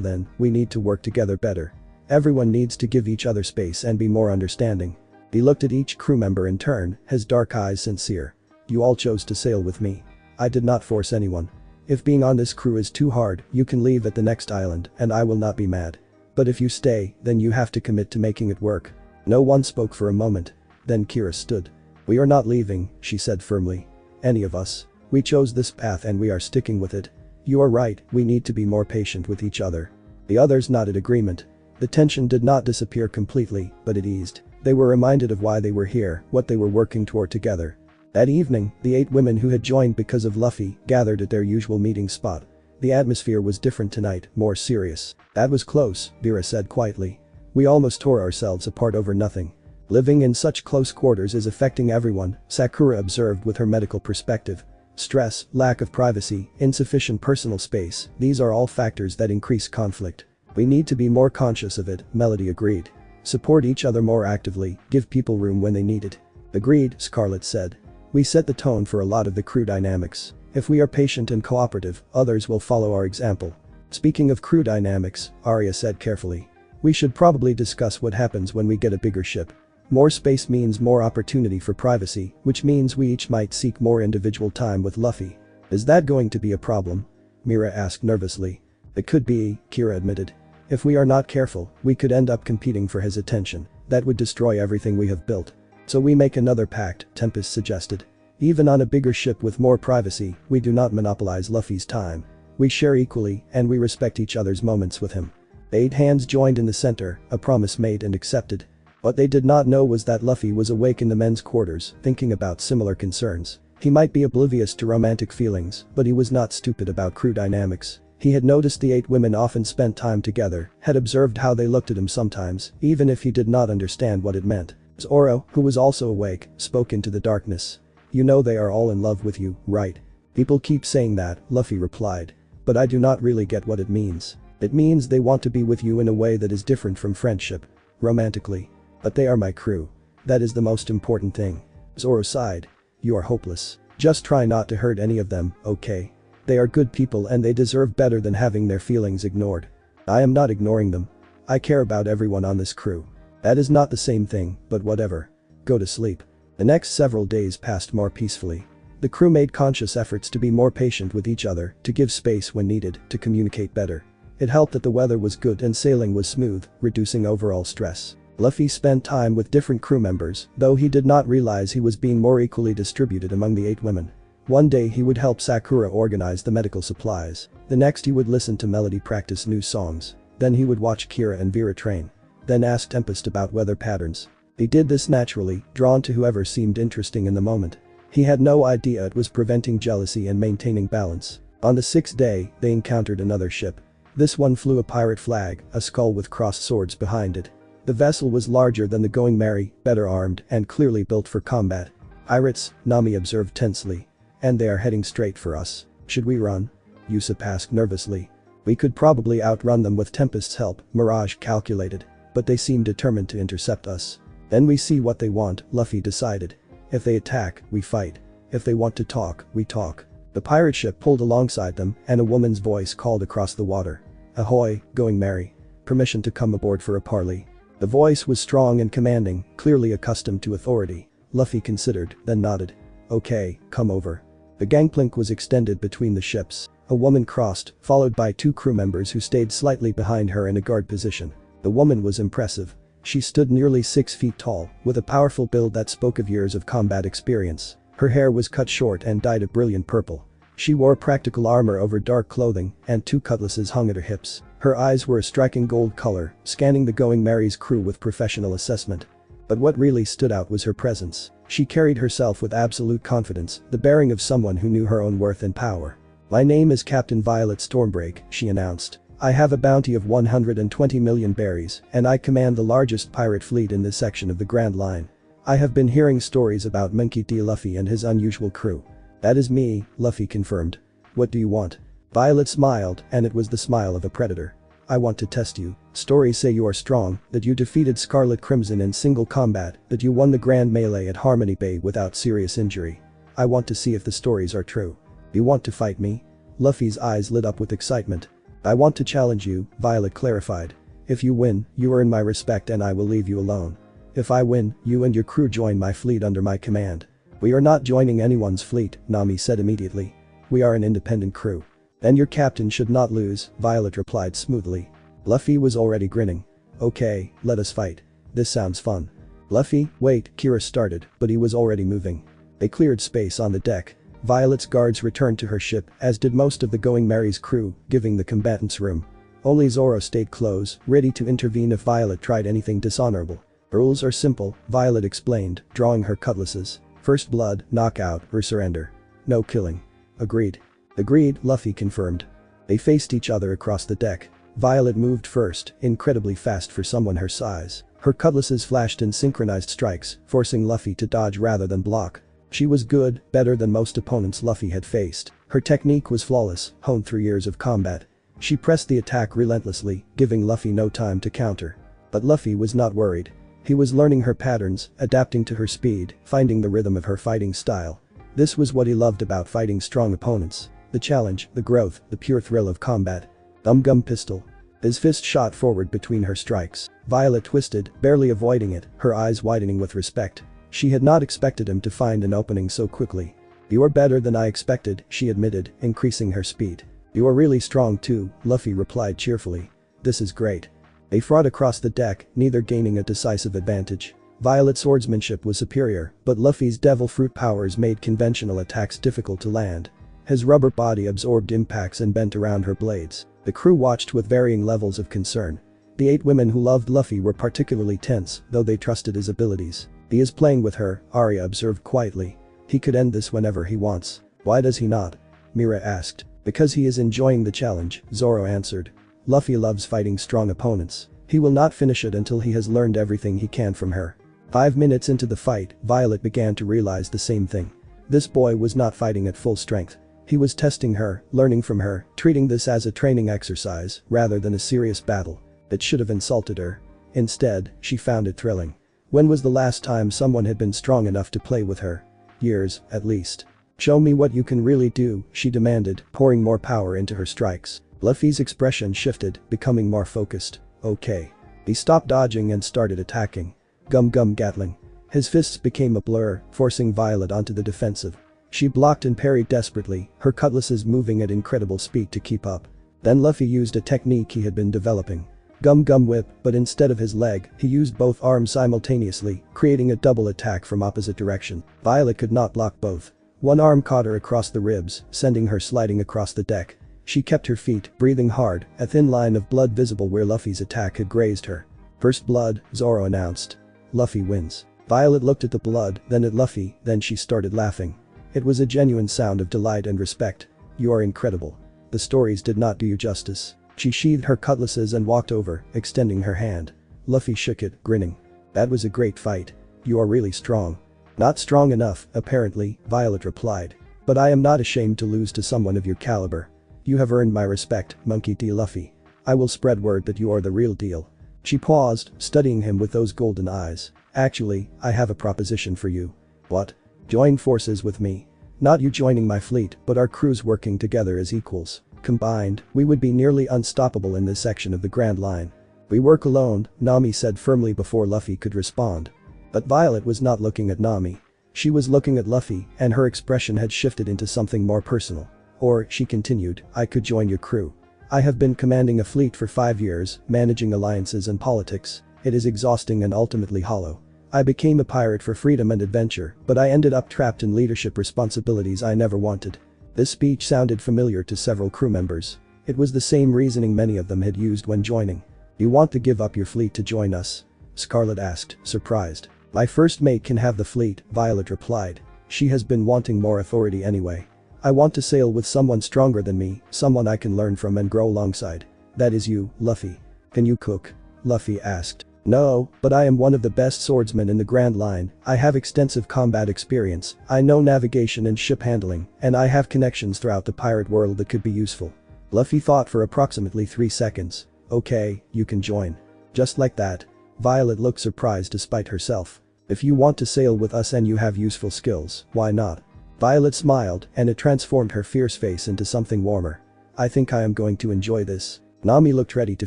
Speaker 1: then, we need to work together better. Everyone needs to give each other space and be more understanding. He looked at each crew member in turn, his dark eyes sincere. You all chose to sail with me. I did not force anyone. If being on this crew is too hard, you can leave at the next island and I will not be mad. But if you stay, then you have to commit to making it work. No one spoke for a moment. Then Kira stood. We are not leaving, she said firmly. Any of us. We chose this path and we are sticking with it. You are right, we need to be more patient with each other. The others nodded agreement. The tension did not disappear completely, but it eased. They were reminded of why they were here, what they were working toward together. That evening, the 8 women who had joined because of Luffy gathered at their usual meeting spot. The atmosphere was different tonight, more serious. That was close, Vera said quietly. We almost tore ourselves apart over nothing. Living in such close quarters is affecting everyone, Sakura observed with her medical perspective. Stress, lack of privacy, insufficient personal space, these are all factors that increase conflict. We need to be more conscious of it, Melody agreed. Support each other more actively, give people room when they need it. Agreed, Scarlet said. We set the tone for a lot of the crew dynamics. If we are patient and cooperative, others will follow our example. Speaking of crew dynamics, Arya said carefully. We should probably discuss what happens when we get a bigger ship. More space means more opportunity for privacy, which means we each might seek more individual time with Luffy. Is that going to be a problem? Mira asked nervously. It could be, Kira admitted. If we are not careful, we could end up competing for his attention. That would destroy everything we have built. So we make another pact, Tempest suggested. Even on a bigger ship with more privacy, we do not monopolize Luffy's time. We share equally, and we respect each other's moments with him. The 8 hands joined in the center, a promise made and accepted. What they did not know was that Luffy was awake in the men's quarters, thinking about similar concerns. He might be oblivious to romantic feelings, but he was not stupid about crew dynamics. He had noticed the 8 women often spent time together, had observed how they looked at him sometimes, even if he did not understand what it meant. Zoro, who was also awake, spoke into the darkness. You know they are all in love with you, right? People keep saying that, Luffy replied. But I do not really get what it means. It means they want to be with you in a way that is different from friendship. Romantically. But they are my crew. That is the most important thing. Zoro sighed. You are hopeless. Just try not to hurt any of them, okay? They are good people and they deserve better than having their feelings ignored. I am not ignoring them. I care about everyone on this crew. That is not the same thing, but whatever. Go to sleep. The next several days passed more peacefully. The crew made conscious efforts to be more patient with each other, to give space when needed, to communicate better. It helped that the weather was good and sailing was smooth, reducing overall stress. Luffy spent time with different crew members, though he did not realize he was being more equally distributed among the 8 women. One day he would help Sakura organize the medical supplies. The next he would listen to Melody practice new songs. Then he would watch Kira and Vera train. Then ask Tempest about weather patterns. He did this naturally, drawn to whoever seemed interesting in the moment. He had no idea it was preventing jealousy and maintaining balance. On the 6th day, they encountered another ship. This one flew a pirate flag, a skull with crossed swords behind it. The vessel was larger than the Going Merry, better armed, and clearly built for combat. Pirates, Nami observed tensely. And they are heading straight for us. Should we run? Usopp asked nervously. We could probably outrun them with Tempest's help, Mirage calculated. But they seem determined to intercept us. Then we see what they want, Luffy decided. If they attack, we fight. If they want to talk, we talk. The pirate ship pulled alongside them, and a woman's voice called across the water. Ahoy, Going Merry. Permission to come aboard for a parley. The voice was strong and commanding, clearly accustomed to authority. Luffy considered, then nodded. Okay, come over. The gangplank was extended between the ships. A woman crossed, followed by 2 crew members who stayed slightly behind her in a guard position. The woman was impressive. She stood nearly 6 feet tall, with a powerful build that spoke of years of combat experience. Her hair was cut short and dyed a brilliant purple. She wore practical armor over dark clothing, and 2 cutlasses hung at her hips. Her eyes were a striking gold color, scanning the Going Merry's crew with professional assessment. But what really stood out was her presence. She carried herself with absolute confidence, the bearing of someone who knew her own worth and power. My name is Captain Violet Stormbreak, she announced. I have a bounty of 120 million berries, and I command the largest pirate fleet in this section of the Grand Line. I have been hearing stories about Monkey D. Luffy and his unusual crew. That is me, Luffy confirmed. What do you want? Violet smiled, and it was the smile of a predator. I want to test you. Stories say you are strong, that you defeated Scarlet Crimson in single combat, that you won the Grand Melee at Harmony Bay without serious injury. I want to see if the stories are true. You want to fight me? Luffy's eyes lit up with excitement. I want to challenge you, Violet clarified. If you win, you earn my respect and I will leave you alone. If I win, you and your crew join my fleet under my command. We are not joining anyone's fleet, Nami said immediately. We are an independent crew. Then your captain should not lose, Violet replied smoothly. Luffy was already grinning. Okay, let us fight. This sounds fun. Luffy, wait, Kira started, but he was already moving. They cleared space on the deck. Violet's guards returned to her ship, as did most of the Going Merry's crew, giving the combatants room. Only Zoro stayed close, ready to intervene if Violet tried anything dishonorable. The rules are simple, Violet explained, drawing her cutlasses. First blood, knockout, or surrender. No killing. Agreed. Agreed, Luffy confirmed. They faced each other across the deck. Violet moved first, incredibly fast for someone her size. Her cutlasses flashed in synchronized strikes, forcing Luffy to dodge rather than block. She was good, better than most opponents Luffy had faced. Her technique was flawless, honed through years of combat. She pressed the attack relentlessly, giving Luffy no time to counter. But Luffy was not worried. He was learning her patterns, adapting to her speed, finding the rhythm of her fighting style. This was what he loved about fighting strong opponents. The challenge, the growth, the pure thrill of combat. Gum pistol. His fist shot forward between her strikes. Violet twisted, barely avoiding it, her eyes widening with respect. She had not expected him to find an opening so quickly. You are better than I expected, she admitted, increasing her speed. You are really strong too, Luffy replied cheerfully. This is great. They fought across the deck, neither gaining a decisive advantage. Violet's swordsmanship was superior, but Luffy's devil fruit powers made conventional attacks difficult to land. His rubber body absorbed impacts and bent around her blades. The crew watched with varying levels of concern. The 8 women who loved Luffy were particularly tense, though they trusted his abilities. He is playing with her, Arya observed quietly. He could end this whenever he wants. Why does he not? Mira asked. Because he is enjoying the challenge, Zoro answered. Luffy loves fighting strong opponents. He will not finish it until he has learned everything he can from her. 5 minutes into the fight, Violet began to realize the same thing. This boy was not fighting at full strength. He was testing her, learning from her, treating this as a training exercise rather than a serious battle. It should have insulted her. Instead, she found it thrilling. When was the last time someone had been strong enough to play with her? Years, at least. Show me what you can really do, she demanded, pouring more power into her strikes. Luffy's expression shifted, becoming more focused. Okay. He stopped dodging and started attacking. Gum Gatling. His fists became a blur, forcing Violet onto the defensive. She blocked and parried desperately, her cutlasses moving at incredible speed to keep up. Then Luffy used a technique he had been developing. Gum Whip, but instead of his leg, he used both arms simultaneously, creating a double attack from opposite direction. Violet could not block both. One arm caught her across the ribs, sending her sliding across the deck. She kept her feet, breathing hard, a thin line of blood visible where Luffy's attack had grazed her. First blood, Zoro announced. Luffy wins. Violet looked at the blood, then at Luffy, then she started laughing. It was a genuine sound of delight and respect. You are incredible. The stories did not do you justice. She sheathed her cutlasses and walked over, extending her hand. Luffy shook it, grinning. That was a great fight. You are really strong. Not strong enough, apparently, Violet replied. But I am not ashamed to lose to someone of your caliber. You have earned my respect, Monkey D. Luffy. I will spread word that you are the real deal. She paused, studying him with those golden eyes. Actually, I have a proposition for you. What? Join forces with me. Not you joining my fleet, but our crews working together as equals. Combined, we would be nearly unstoppable in this section of the Grand Line. We work alone, Nami said firmly before Luffy could respond. But Violet was not looking at Nami. She was looking at Luffy, and her expression had shifted into something more personal. Or, she continued, I could join your crew. I have been commanding a fleet for 5 years, managing alliances and politics. It is exhausting and ultimately hollow. I became a pirate for freedom and adventure, but I ended up trapped in leadership responsibilities I never wanted. This speech sounded familiar to several crew members. It was the same reasoning many of them had used when joining. You want to give up your fleet to join us? Scarlet asked, surprised. My first mate can have the fleet, Violet replied. She has been wanting more authority anyway. I want to sail with someone stronger than me, someone I can learn from and grow alongside. That is you, Luffy. Can you cook? Luffy asked. No, but I am one of the best swordsmen in the Grand Line. I have extensive combat experience, I know navigation and ship handling, and I have connections throughout the pirate world that could be useful. Luffy thought for approximately 3 seconds. Okay, you can join. Just like that. Violet looked surprised despite herself. If you want to sail with us and you have useful skills, why not? Violet smiled and it transformed her fierce face into something warmer. I think I am going to enjoy this. Nami looked ready to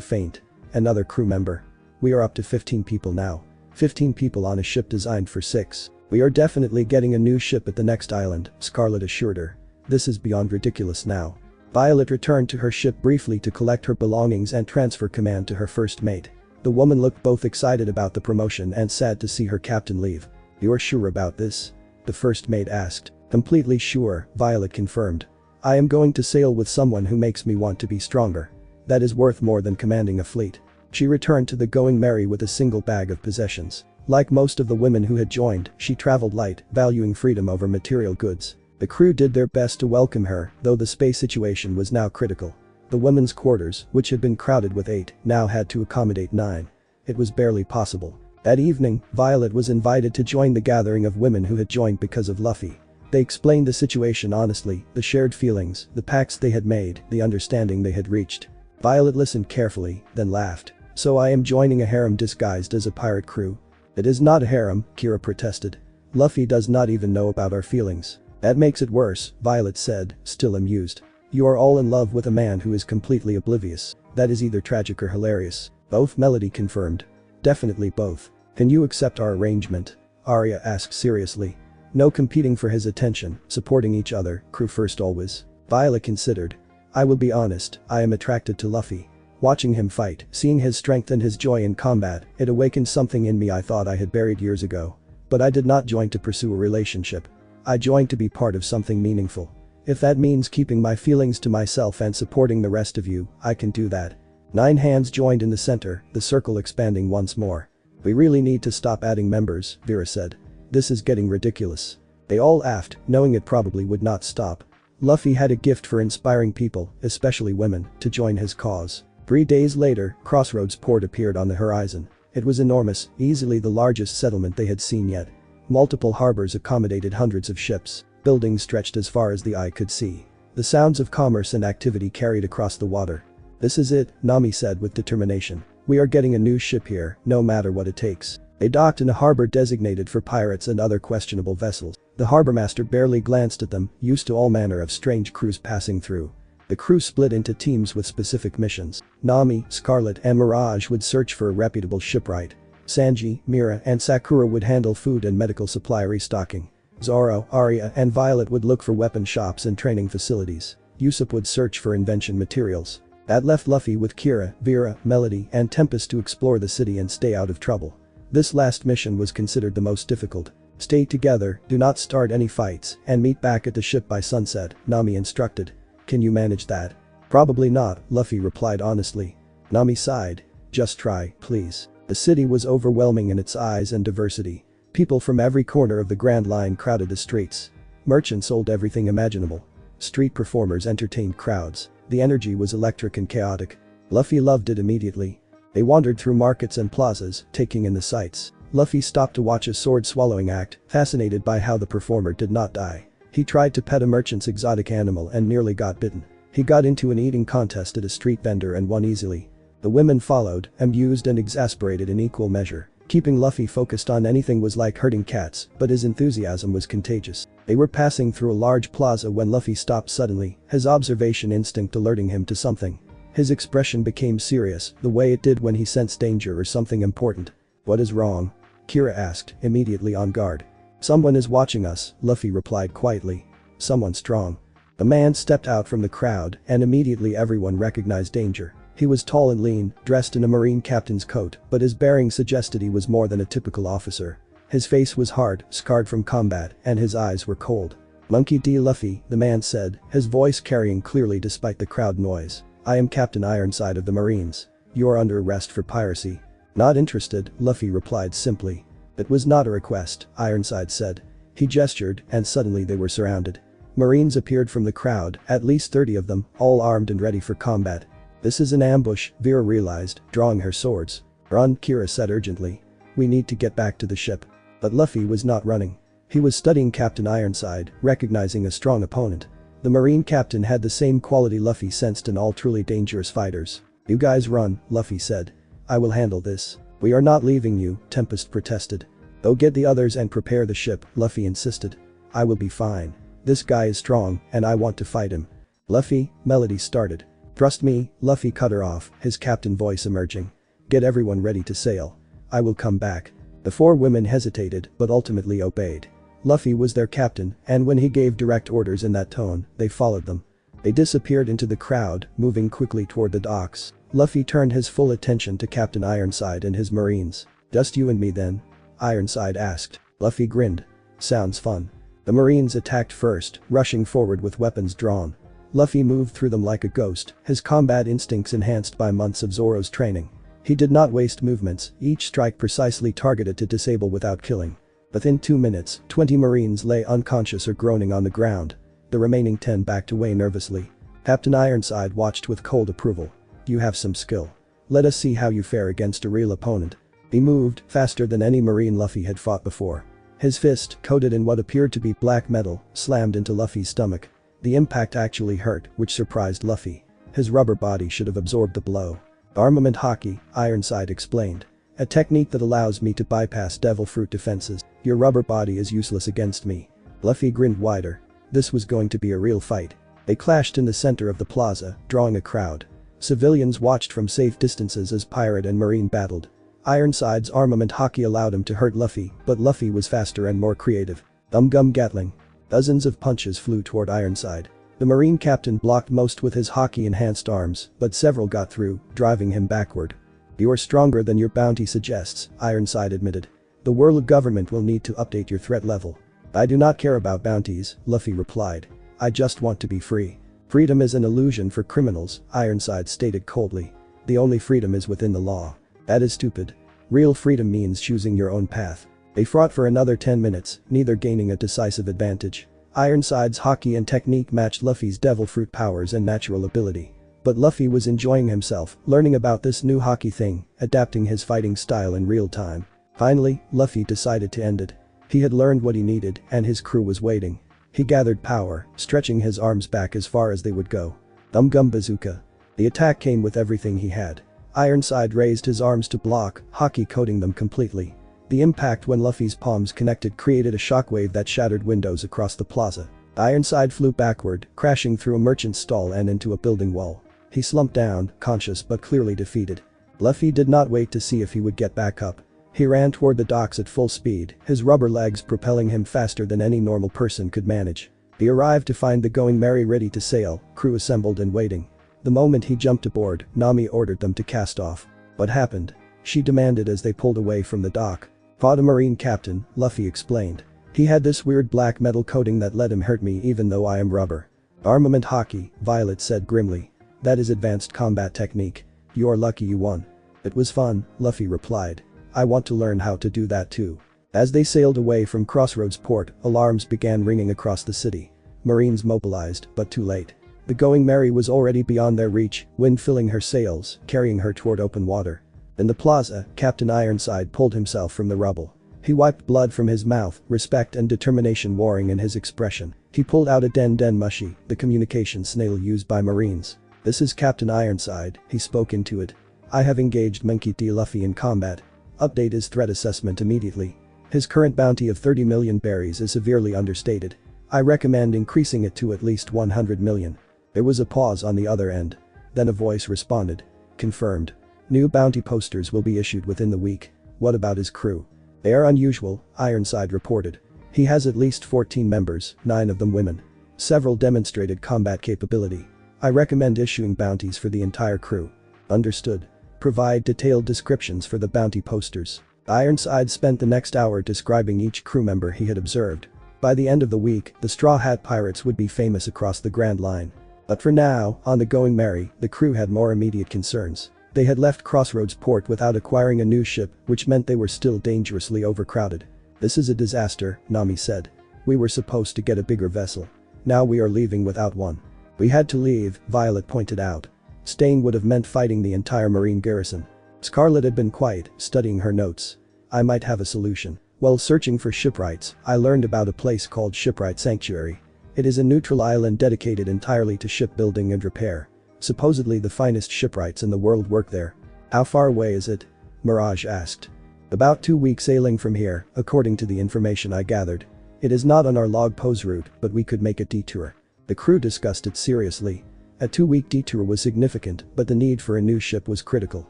Speaker 1: faint. Another crew member. We are up to 15 people now. 15 people on a ship designed for 6. We are definitely getting a new ship at the next island, Scarlet assured her. This is beyond ridiculous now. Violet returned to her ship briefly to collect her belongings and transfer command to her first mate. The woman looked both excited about the promotion and sad to see her captain leave. You're sure about this? The first mate asked. Completely sure, Violet confirmed. I am going to sail with someone who makes me want to be stronger. That is worth more than commanding a fleet. She returned to the Going Merry with a single bag of possessions. Like most of the women who had joined, she traveled light, valuing freedom over material goods. The crew did their best to welcome her, though the space situation was now critical. The women's quarters, which had been crowded with 8, now had to accommodate 9. It was barely possible. That evening, Violet was invited to join the gathering of women who had joined because of Luffy. They explained the situation honestly, the shared feelings, the pacts they had made, the understanding they had reached. Violet listened carefully, then laughed. So I am joining a harem disguised as a pirate crew? It is not a harem, Kira protested. Luffy does not even know about our feelings. That makes it worse, Violet said, still amused. You are all in love with a man who is completely oblivious. That is either tragic or hilarious. Both, Melody confirmed. Definitely both. Can you accept our arrangement? Arya asked seriously. No competing for his attention, supporting each other, crew first always. Violet considered. I will be honest, I am attracted to Luffy. Watching him fight, seeing his strength and his joy in combat, it awakened something in me I thought I had buried years ago. But I did not join to pursue a relationship. I joined to be part of something meaningful. If that means keeping my feelings to myself and supporting the rest of you, I can do that. 9 hands joined in the center, the circle expanding once more. We really need to stop adding members, Vera said. This is getting ridiculous. They all laughed, knowing it probably would not stop. Luffy had a gift for inspiring people, especially women, to join his cause. 3 days later, Crossroads Port appeared on the horizon. It was enormous, easily the largest settlement they had seen yet. Multiple harbors accommodated hundreds of ships. Buildings stretched as far as the eye could see. The sounds of commerce and activity carried across the water. This is it, Nami said with determination. We are getting a new ship here, no matter what it takes. They docked in a harbor designated for pirates and other questionable vessels. The harbormaster barely glanced at them, used to all manner of strange crews passing through. The crew split into teams with specific missions. Nami, Scarlet, and Mirage would search for a reputable shipwright. Sanji, Mira, and Sakura would handle food and medical supply restocking. Zoro, Arya, and Violet would look for weapon shops and training facilities. Usopp would search for invention materials. That left Luffy with Kira, Vera, Melody, and Tempest to explore the city and stay out of trouble. This last mission was considered the most difficult. Stay together, do not start any fights, and meet back at the ship by sunset, Nami instructed. Can you manage that? Probably not, Luffy replied honestly. Nami sighed. Just try, please. The city was overwhelming in its size and diversity. People from every corner of the Grand Line crowded the streets. Merchants sold everything imaginable. Street performers entertained crowds. The energy was electric and chaotic. Luffy loved it immediately. They wandered through markets and plazas, taking in the sights. Luffy stopped to watch a sword-swallowing act, fascinated by how the performer did not die. He tried to pet a merchant's exotic animal and nearly got bitten. He got into an eating contest at a street vendor and won easily. The women followed, amused and exasperated in equal measure. Keeping Luffy focused on anything was like herding cats, but his enthusiasm was contagious. They were passing through a large plaza when Luffy stopped suddenly, his observation instinct alerting him to something. His expression became serious, the way it did when he sensed danger or something important. What is wrong? Kira asked, immediately on guard. Someone is watching us, Luffy replied quietly. Someone strong. A man stepped out from the crowd, and immediately everyone recognized danger. He was tall and lean, dressed in a marine captain's coat, but his bearing suggested he was more than a typical officer. His face was hard, scarred from combat, and his eyes were cold. Monkey D. Luffy, the man said, his voice carrying clearly despite the crowd noise. I am Captain Ironside of the Marines. You are under arrest for piracy. Not interested, Luffy replied simply. It was not a request, Ironside said. He gestured, and suddenly they were surrounded. Marines appeared from the crowd, at least 30 of them, all armed and ready for combat. This is an ambush, Vera realized, drawing her swords. Run, Kira said urgently. We need to get back to the ship. But Luffy was not running. He was studying Captain Ironside, recognizing a strong opponent. The Marine captain had the same quality Luffy sensed in all truly dangerous fighters. You guys run, Luffy said. I will handle this. We are not leaving you, Tempest protested. Go get the others and prepare the ship, Luffy insisted. I will be fine. This guy is strong, and I want to fight him. Luffy, Melody started. Trust me, Luffy cut her off, his captain voice emerging. Get everyone ready to sail. I will come back. The four women hesitated, but ultimately obeyed. Luffy was their captain, and when he gave direct orders in that tone, they followed them. They disappeared into the crowd, moving quickly toward the docks. Luffy turned his full attention to Captain Ironside and his marines. Just you and me then? Ironside asked. Luffy grinned. Sounds fun. The marines attacked first, rushing forward with weapons drawn. Luffy moved through them like a ghost, his combat instincts enhanced by months of Zoro's training. He did not waste movements, each strike precisely targeted to disable without killing. Within 2 minutes, 20 marines lay unconscious or groaning on the ground. The remaining 10 backed away nervously. Captain Ironside watched with cold approval. You have some skill. Let us see how you fare against a real opponent. He moved faster than any marine Luffy had fought before. His fist, coated in what appeared to be black metal, slammed into Luffy's stomach. The impact actually hurt, which surprised Luffy. His rubber body should have absorbed the blow. Armament hockey, Ironside explained. A technique that allows me to bypass devil fruit defenses. Your rubber body is useless against me. Luffy grinned wider. This was going to be a real fight. They clashed in the center of the plaza, drawing a crowd. Civilians watched from safe distances as pirate and marine battled. Ironside's armament hockey allowed him to hurt Luffy, but Luffy was faster and more creative. Gum Gatling. Dozens of punches flew toward Ironside. The marine captain blocked most with his hockey-enhanced arms, but several got through, driving him backward. You are stronger than your bounty suggests, Ironside admitted. The world government will need to update your threat level. I do not care about bounties, Luffy replied. I just want to be free. Freedom is an illusion for criminals, Ironside stated coldly. The only freedom is within the law. That is stupid. Real freedom means choosing your own path. They fought for another 10 minutes, neither gaining a decisive advantage. Ironside's hockey and technique matched Luffy's devil fruit powers and natural ability. But Luffy was enjoying himself, learning about this new hockey thing, adapting his fighting style in real time. Finally, Luffy decided to end it. He had learned what he needed, and his crew was waiting. He gathered power, stretching his arms back as far as they would go. Gum Bazooka. The attack came with everything he had. Ironside raised his arms to block, hockey coating them completely. The impact when Luffy's palms connected created a shockwave that shattered windows across the plaza. Ironside flew backward, crashing through a merchant's stall and into a building wall. He slumped down, conscious but clearly defeated. Luffy did not wait to see if he would get back up. He ran toward the docks at full speed, his rubber legs propelling him faster than any normal person could manage. He arrived to find the Going Merry ready to sail, crew assembled and waiting. The moment he jumped aboard, Nami ordered them to cast off. What happened? She demanded as they pulled away from the dock. Fought a marine captain, Luffy explained. He had this weird black metal coating that let him hurt me even though I am rubber. Armament hockey, Violet said grimly. That is advanced combat technique. You're lucky you won. It was fun, Luffy replied. I want to learn how to do that too. As they sailed away from Crossroads Port, alarms began ringing across the city. Marines mobilized, but too late. The Going Merry was already beyond their reach, wind filling her sails, carrying her toward open water. In the plaza, Captain Ironside pulled himself from the rubble. He wiped blood from his mouth, respect and determination warring in his expression. He pulled out a Den Mushi, the communication snail used by Marines. This is Captain Ironside, he spoke into it. I have engaged Monkey D. Luffy in combat. Update his threat assessment immediately. His current bounty of 30 million berries is severely understated. I recommend increasing it to at least 100 million. There was a pause on the other end. Then a voice responded. Confirmed. New bounty posters will be issued within the week. What about his crew? They are unusual, Ironside reported. He has at least 14 members, 9 of them women. Several demonstrated combat capability. I recommend issuing bounties for the entire crew. Understood. Provide detailed descriptions for the bounty posters. Ironside spent the next hour describing each crew member he had observed. By the end of the week, the Straw Hat Pirates would be famous across the Grand Line. But for now, on the Going Merry, the crew had more immediate concerns. They had left Crossroads Port without acquiring a new ship, which meant they were still dangerously overcrowded. This is a disaster, Nami said. We were supposed to get a bigger vessel. Now we are leaving without one. We had to leave, Violet pointed out. Staying would have meant fighting the entire Marine garrison. Scarlet had been quiet, studying her notes. I might have a solution. While searching for shipwrights, I learned about a place called Shipwright Sanctuary. It is a neutral island dedicated entirely to shipbuilding and repair. Supposedly the finest shipwrights in the world work there. How far away is it? Mirage asked. About 2 weeks sailing from here, according to the information I gathered. It is not on our log pose route, but we could make a detour. The crew discussed it seriously. A 2-week detour was significant, but the need for a new ship was critical.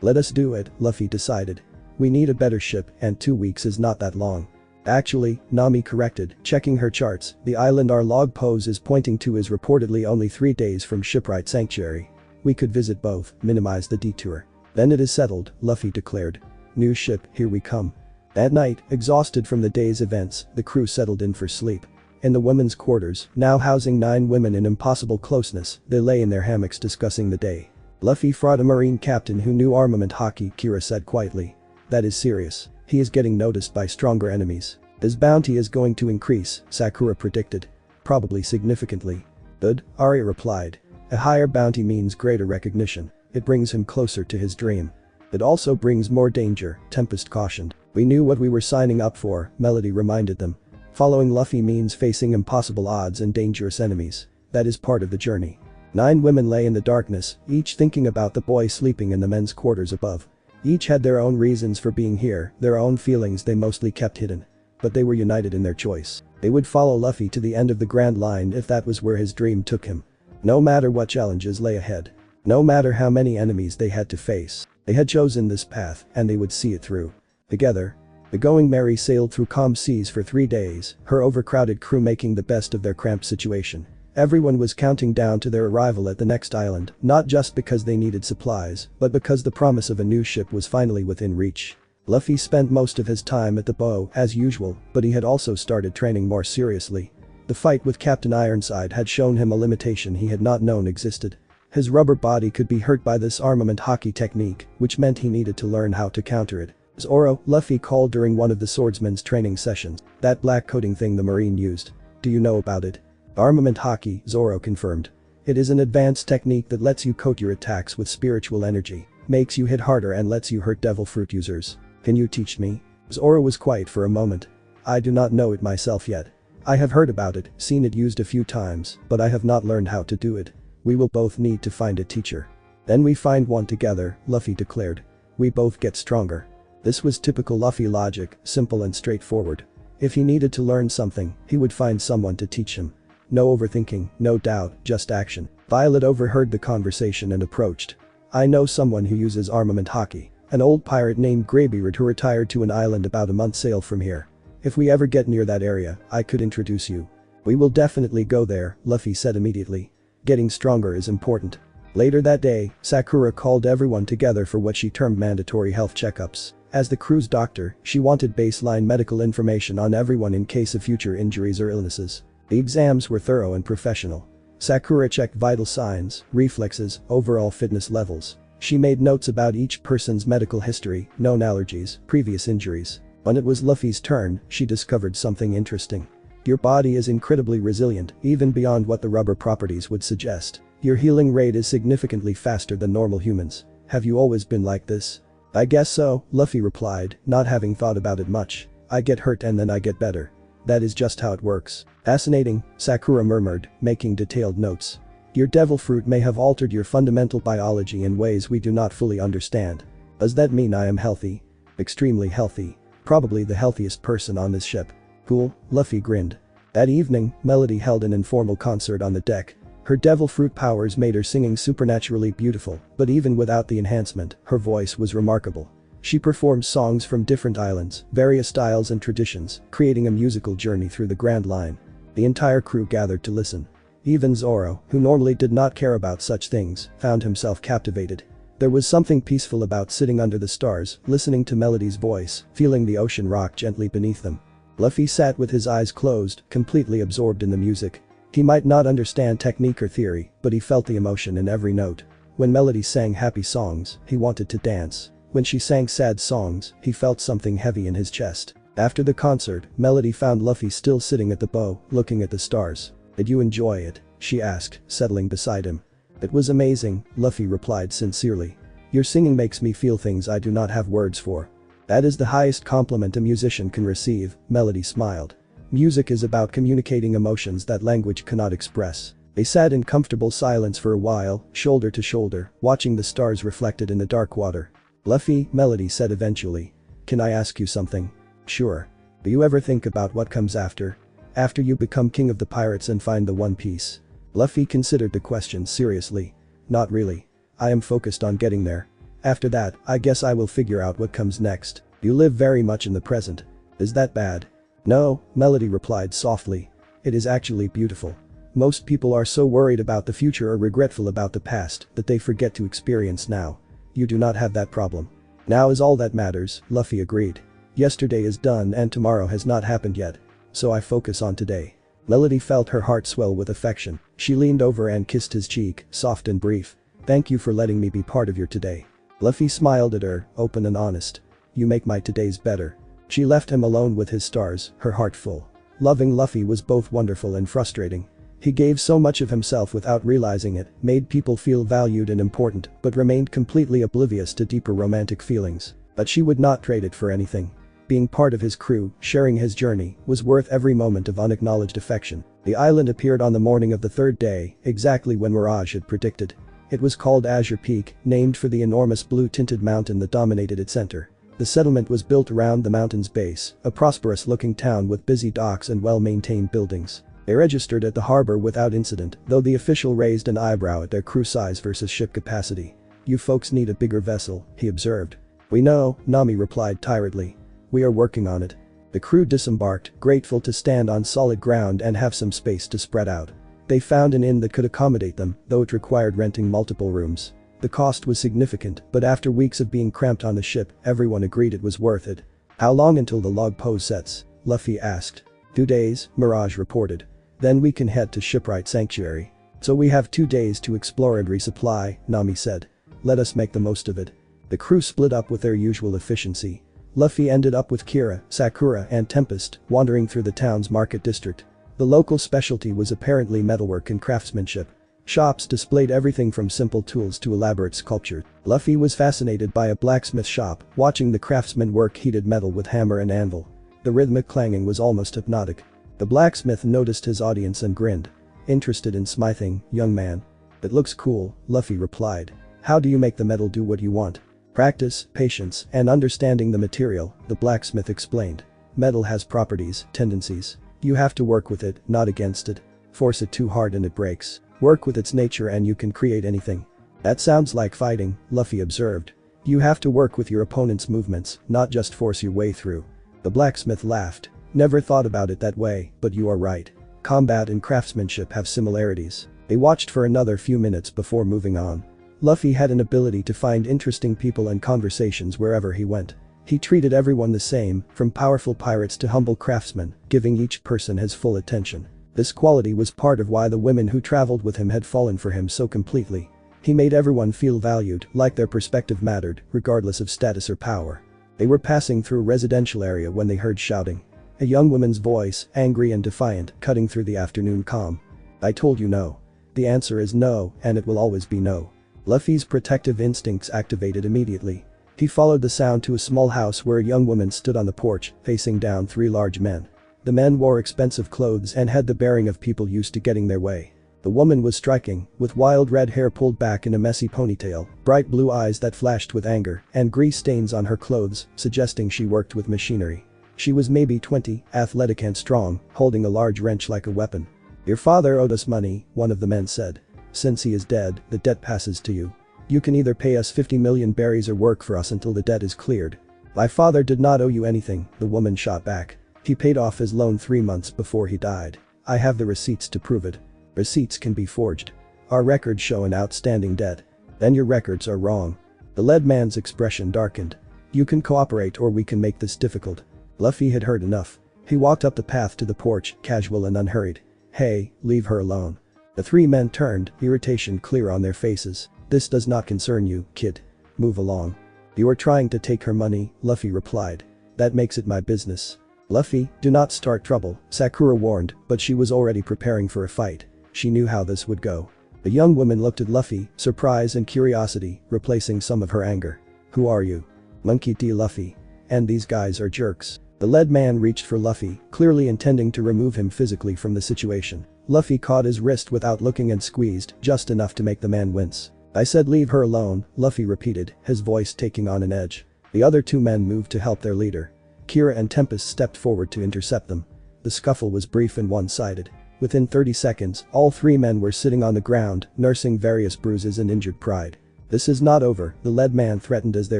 Speaker 1: Let us do it, Luffy decided. We need a better ship, and 2 weeks is not that long. Actually, Nami corrected, checking her charts, the island our log pose is pointing to is reportedly only 3 days from Shipwright Sanctuary. We could visit both, minimize the detour. Then it is settled, Luffy declared. New ship, here we come. That night, exhausted from the day's events, the crew settled in for sleep. In the women's quarters, now housing 9 women in impossible closeness, they lay in their hammocks discussing the day. Luffy fought a marine captain who knew armament hockey, Kira said quietly. That is serious. He is getting noticed by stronger enemies. His bounty is going to increase, Sakura predicted. Probably significantly. Good, Arya replied. A higher bounty means greater recognition. It brings him closer to his dream. It also brings more danger, Tempest cautioned. We knew what we were signing up for, Melody reminded them. Following Luffy means facing impossible odds and dangerous enemies. That is part of the journey. 9 women lay in the darkness, each thinking about the boy sleeping in the men's quarters above. Each had their own reasons for being here, their own feelings they mostly kept hidden. But they were united in their choice. They would follow Luffy to the end of the Grand Line if that was where his dream took him. No matter what challenges lay ahead. No matter how many enemies they had to face. They had chosen this path, and they would see it through. Together. The Going Merry sailed through calm seas for 3 days, her overcrowded crew making the best of their cramped situation. Everyone was counting down to their arrival at the next island, not just because they needed supplies, but because the promise of a new ship was finally within reach. Luffy spent most of his time at the bow, as usual, but he had also started training more seriously. The fight with Captain Ironside had shown him a limitation he had not known existed. His rubber body could be hurt by this armament hockey technique, which meant he needed to learn how to counter it. Zoro, Luffy called during one of the swordsman's training sessions. That black coating thing the Marine used. Do you know about it? Armament hockey, Zoro confirmed. It is an advanced technique that lets you coat your attacks with spiritual energy, makes you hit harder and lets you hurt devil fruit users. Can you teach me? Zoro was quiet for a moment. I do not know it myself yet. I have heard about it, seen it used a few times, but I have not learned how to do it. We will both need to find a teacher. Then we find one together, Luffy declared. We both get stronger. This was typical Luffy logic, simple and straightforward. If he needed to learn something, he would find someone to teach him. No overthinking, no doubt, just action. Violet overheard the conversation and approached. I know someone who uses armament hockey. An old pirate named Greybeard who retired to an island about a month's sail from here. If we ever get near that area, I could introduce you. We will definitely go there, Luffy said immediately. Getting stronger is important. Later that day, Sakura called everyone together for what she termed mandatory health checkups. As the crew's doctor, she wanted baseline medical information on everyone in case of future injuries or illnesses. The exams were thorough and professional. Sakura checked vital signs, reflexes, overall fitness levels. She made notes about each person's medical history, known allergies, previous injuries. When it was Luffy's turn, she discovered something interesting. Your body is incredibly resilient, even beyond what the rubber properties would suggest. Your healing rate is significantly faster than normal humans. Have you always been like this? I guess so, Luffy replied, not having thought about it much. I get hurt and then I get better. That is just how it works. Fascinating, Sakura murmured, making detailed notes. Your devil fruit may have altered your fundamental biology in ways we do not fully understand. Does that mean I am healthy? Extremely healthy. Probably the healthiest person on this ship. Cool, Luffy grinned. That evening, Melody held an informal concert on the deck. Her devil fruit powers made her singing supernaturally beautiful, but even without the enhancement, her voice was remarkable. She performed songs from different islands, various styles and traditions, creating a musical journey through the Grand Line. The entire crew gathered to listen. Even Zoro, who normally did not care about such things, found himself captivated. There was something peaceful about sitting under the stars, listening to Melody's voice, feeling the ocean rock gently beneath them. Luffy sat with his eyes closed, completely absorbed in the music. He might not understand technique or theory, but he felt the emotion in every note. When Melody sang happy songs, he wanted to dance. When she sang sad songs, he felt something heavy in his chest. After the concert, Melody found Luffy still sitting at the bow, looking at the stars. Did you enjoy it? She asked, settling beside him. It was amazing, Luffy replied sincerely. Your singing makes me feel things I do not have words for. That is the highest compliment a musician can receive, Melody smiled. Music is about communicating emotions that language cannot express. They sat in comfortable silence for a while, shoulder to shoulder, watching the stars reflected in the dark water. Luffy, Melody said eventually. Can I ask you something? Sure. Do you ever think about what comes after? After you become king of the pirates and find the One Piece? Luffy considered the question seriously. Not really. I am focused on getting there. After that, I guess I will figure out what comes next. You live very much in the present. Is that bad? No, Melody replied softly. It is actually beautiful. Most people are so worried about the future or regretful about the past that they forget to experience now. You do not have that problem. Now is all that matters, Luffy agreed. Yesterday is done and tomorrow has not happened yet. So I focus on today. Melody felt her heart swell with affection. She leaned over and kissed his cheek, soft and brief. Thank you for letting me be part of your today. Luffy smiled at her, open and honest. You make my todays better. She left him alone with his stars, her heart full. Loving Luffy was both wonderful and frustrating. He gave so much of himself without realizing it, made people feel valued and important, but remained completely oblivious to deeper romantic feelings. But she would not trade it for anything. Being part of his crew, sharing his journey, was worth every moment of unacknowledged affection. The island appeared on the morning of the third day, exactly when Mirage had predicted. It was called Azure Peak, named for the enormous blue-tinted mountain that dominated its center. The settlement was built around the mountain's base, a prosperous-looking town with busy docks and well-maintained buildings. They registered at the harbor without incident, though the official raised an eyebrow at their crew size versus ship capacity. You folks need a bigger vessel, he observed. We know, Nami replied tiredly. We are working on it. The crew disembarked, grateful to stand on solid ground and have some space to spread out. They found an inn that could accommodate them, though it required renting multiple rooms. The cost was significant, but after weeks of being cramped on the ship, everyone agreed it was worth it. How long until the log pose sets? Luffy asked. 2 days, Mirage reported. Then we can head to Shipwright Sanctuary. So we have 2 days to explore and resupply, Nami said. Let us make the most of it. The crew split up with their usual efficiency. Luffy ended up with Kira, Sakura and Tempest, wandering through the town's market district. The local specialty was apparently metalwork and craftsmanship. Shops displayed everything from simple tools to elaborate sculpture. Luffy was fascinated by a blacksmith shop, watching the craftsmen work heated metal with hammer and anvil. The rhythmic clanging was almost hypnotic. The blacksmith noticed his audience and grinned. Interested in smithing, young man? It looks cool, Luffy replied. How do you make the metal do what you want? Practice, patience, and understanding the material, the blacksmith explained. Metal has properties, tendencies. You have to work with it, not against it. Force it too hard and it breaks. Work with its nature and you can create anything. That sounds like fighting, Luffy observed. You have to work with your opponent's movements, not just force your way through. The blacksmith laughed. Never thought about it that way, but you are right. Combat and craftsmanship have similarities. They watched for another few minutes before moving on. Luffy had an ability to find interesting people and conversations wherever he went. He treated everyone the same, from powerful pirates to humble craftsmen, giving each person his full attention. This quality was part of why the women who traveled with him had fallen for him so completely. He made everyone feel valued, like their perspective mattered, regardless of status or power. They were passing through a residential area when they heard shouting. A young woman's voice, angry and defiant, cutting through the afternoon calm. I told you no. The answer is no, and it will always be no. Luffy's protective instincts activated immediately. He followed the sound to a small house where a young woman stood on the porch, facing down 3 large men. The men wore expensive clothes and had the bearing of people used to getting their way. The woman was striking, with wild red hair pulled back in a messy ponytail, bright blue eyes that flashed with anger, and grease stains on her clothes, suggesting she worked with machinery. She was maybe 20, athletic and strong, holding a large wrench like a weapon. Your father owed us money, one of the men said. Since he is dead, the debt passes to you. You can either pay us 50 million berries or work for us until the debt is cleared. My father did not owe you anything, the woman shot back. He paid off his loan 3 months before he died. I have the receipts to prove it. Receipts can be forged. Our records show an outstanding debt. Then your records are wrong. The lead man's expression darkened. You can cooperate or we can make this difficult. Luffy had heard enough. He walked up the path to the porch, casual and unhurried. Hey, leave her alone. The 3 men turned, irritation clear on their faces. This does not concern you, kid. Move along. You are trying to take her money, Luffy replied. That makes it my business. Luffy, do not start trouble, Sakura warned, but she was already preparing for a fight. She knew how this would go. The young woman looked at Luffy, surprise and curiosity, replacing some of her anger. Who are you? Monkey D. Luffy. And these guys are jerks. The lead man reached for Luffy, clearly intending to remove him physically from the situation. Luffy caught his wrist without looking and squeezed just enough to make the man wince. "I said leave her alone," Luffy repeated, his voice taking on an edge. The other two men moved to help their leader. Kira and Tempest stepped forward to intercept them. The scuffle was brief and one-sided. Within 30 seconds, all three men were sitting on the ground, nursing various bruises and injured pride. "This is not over," the lead man threatened as they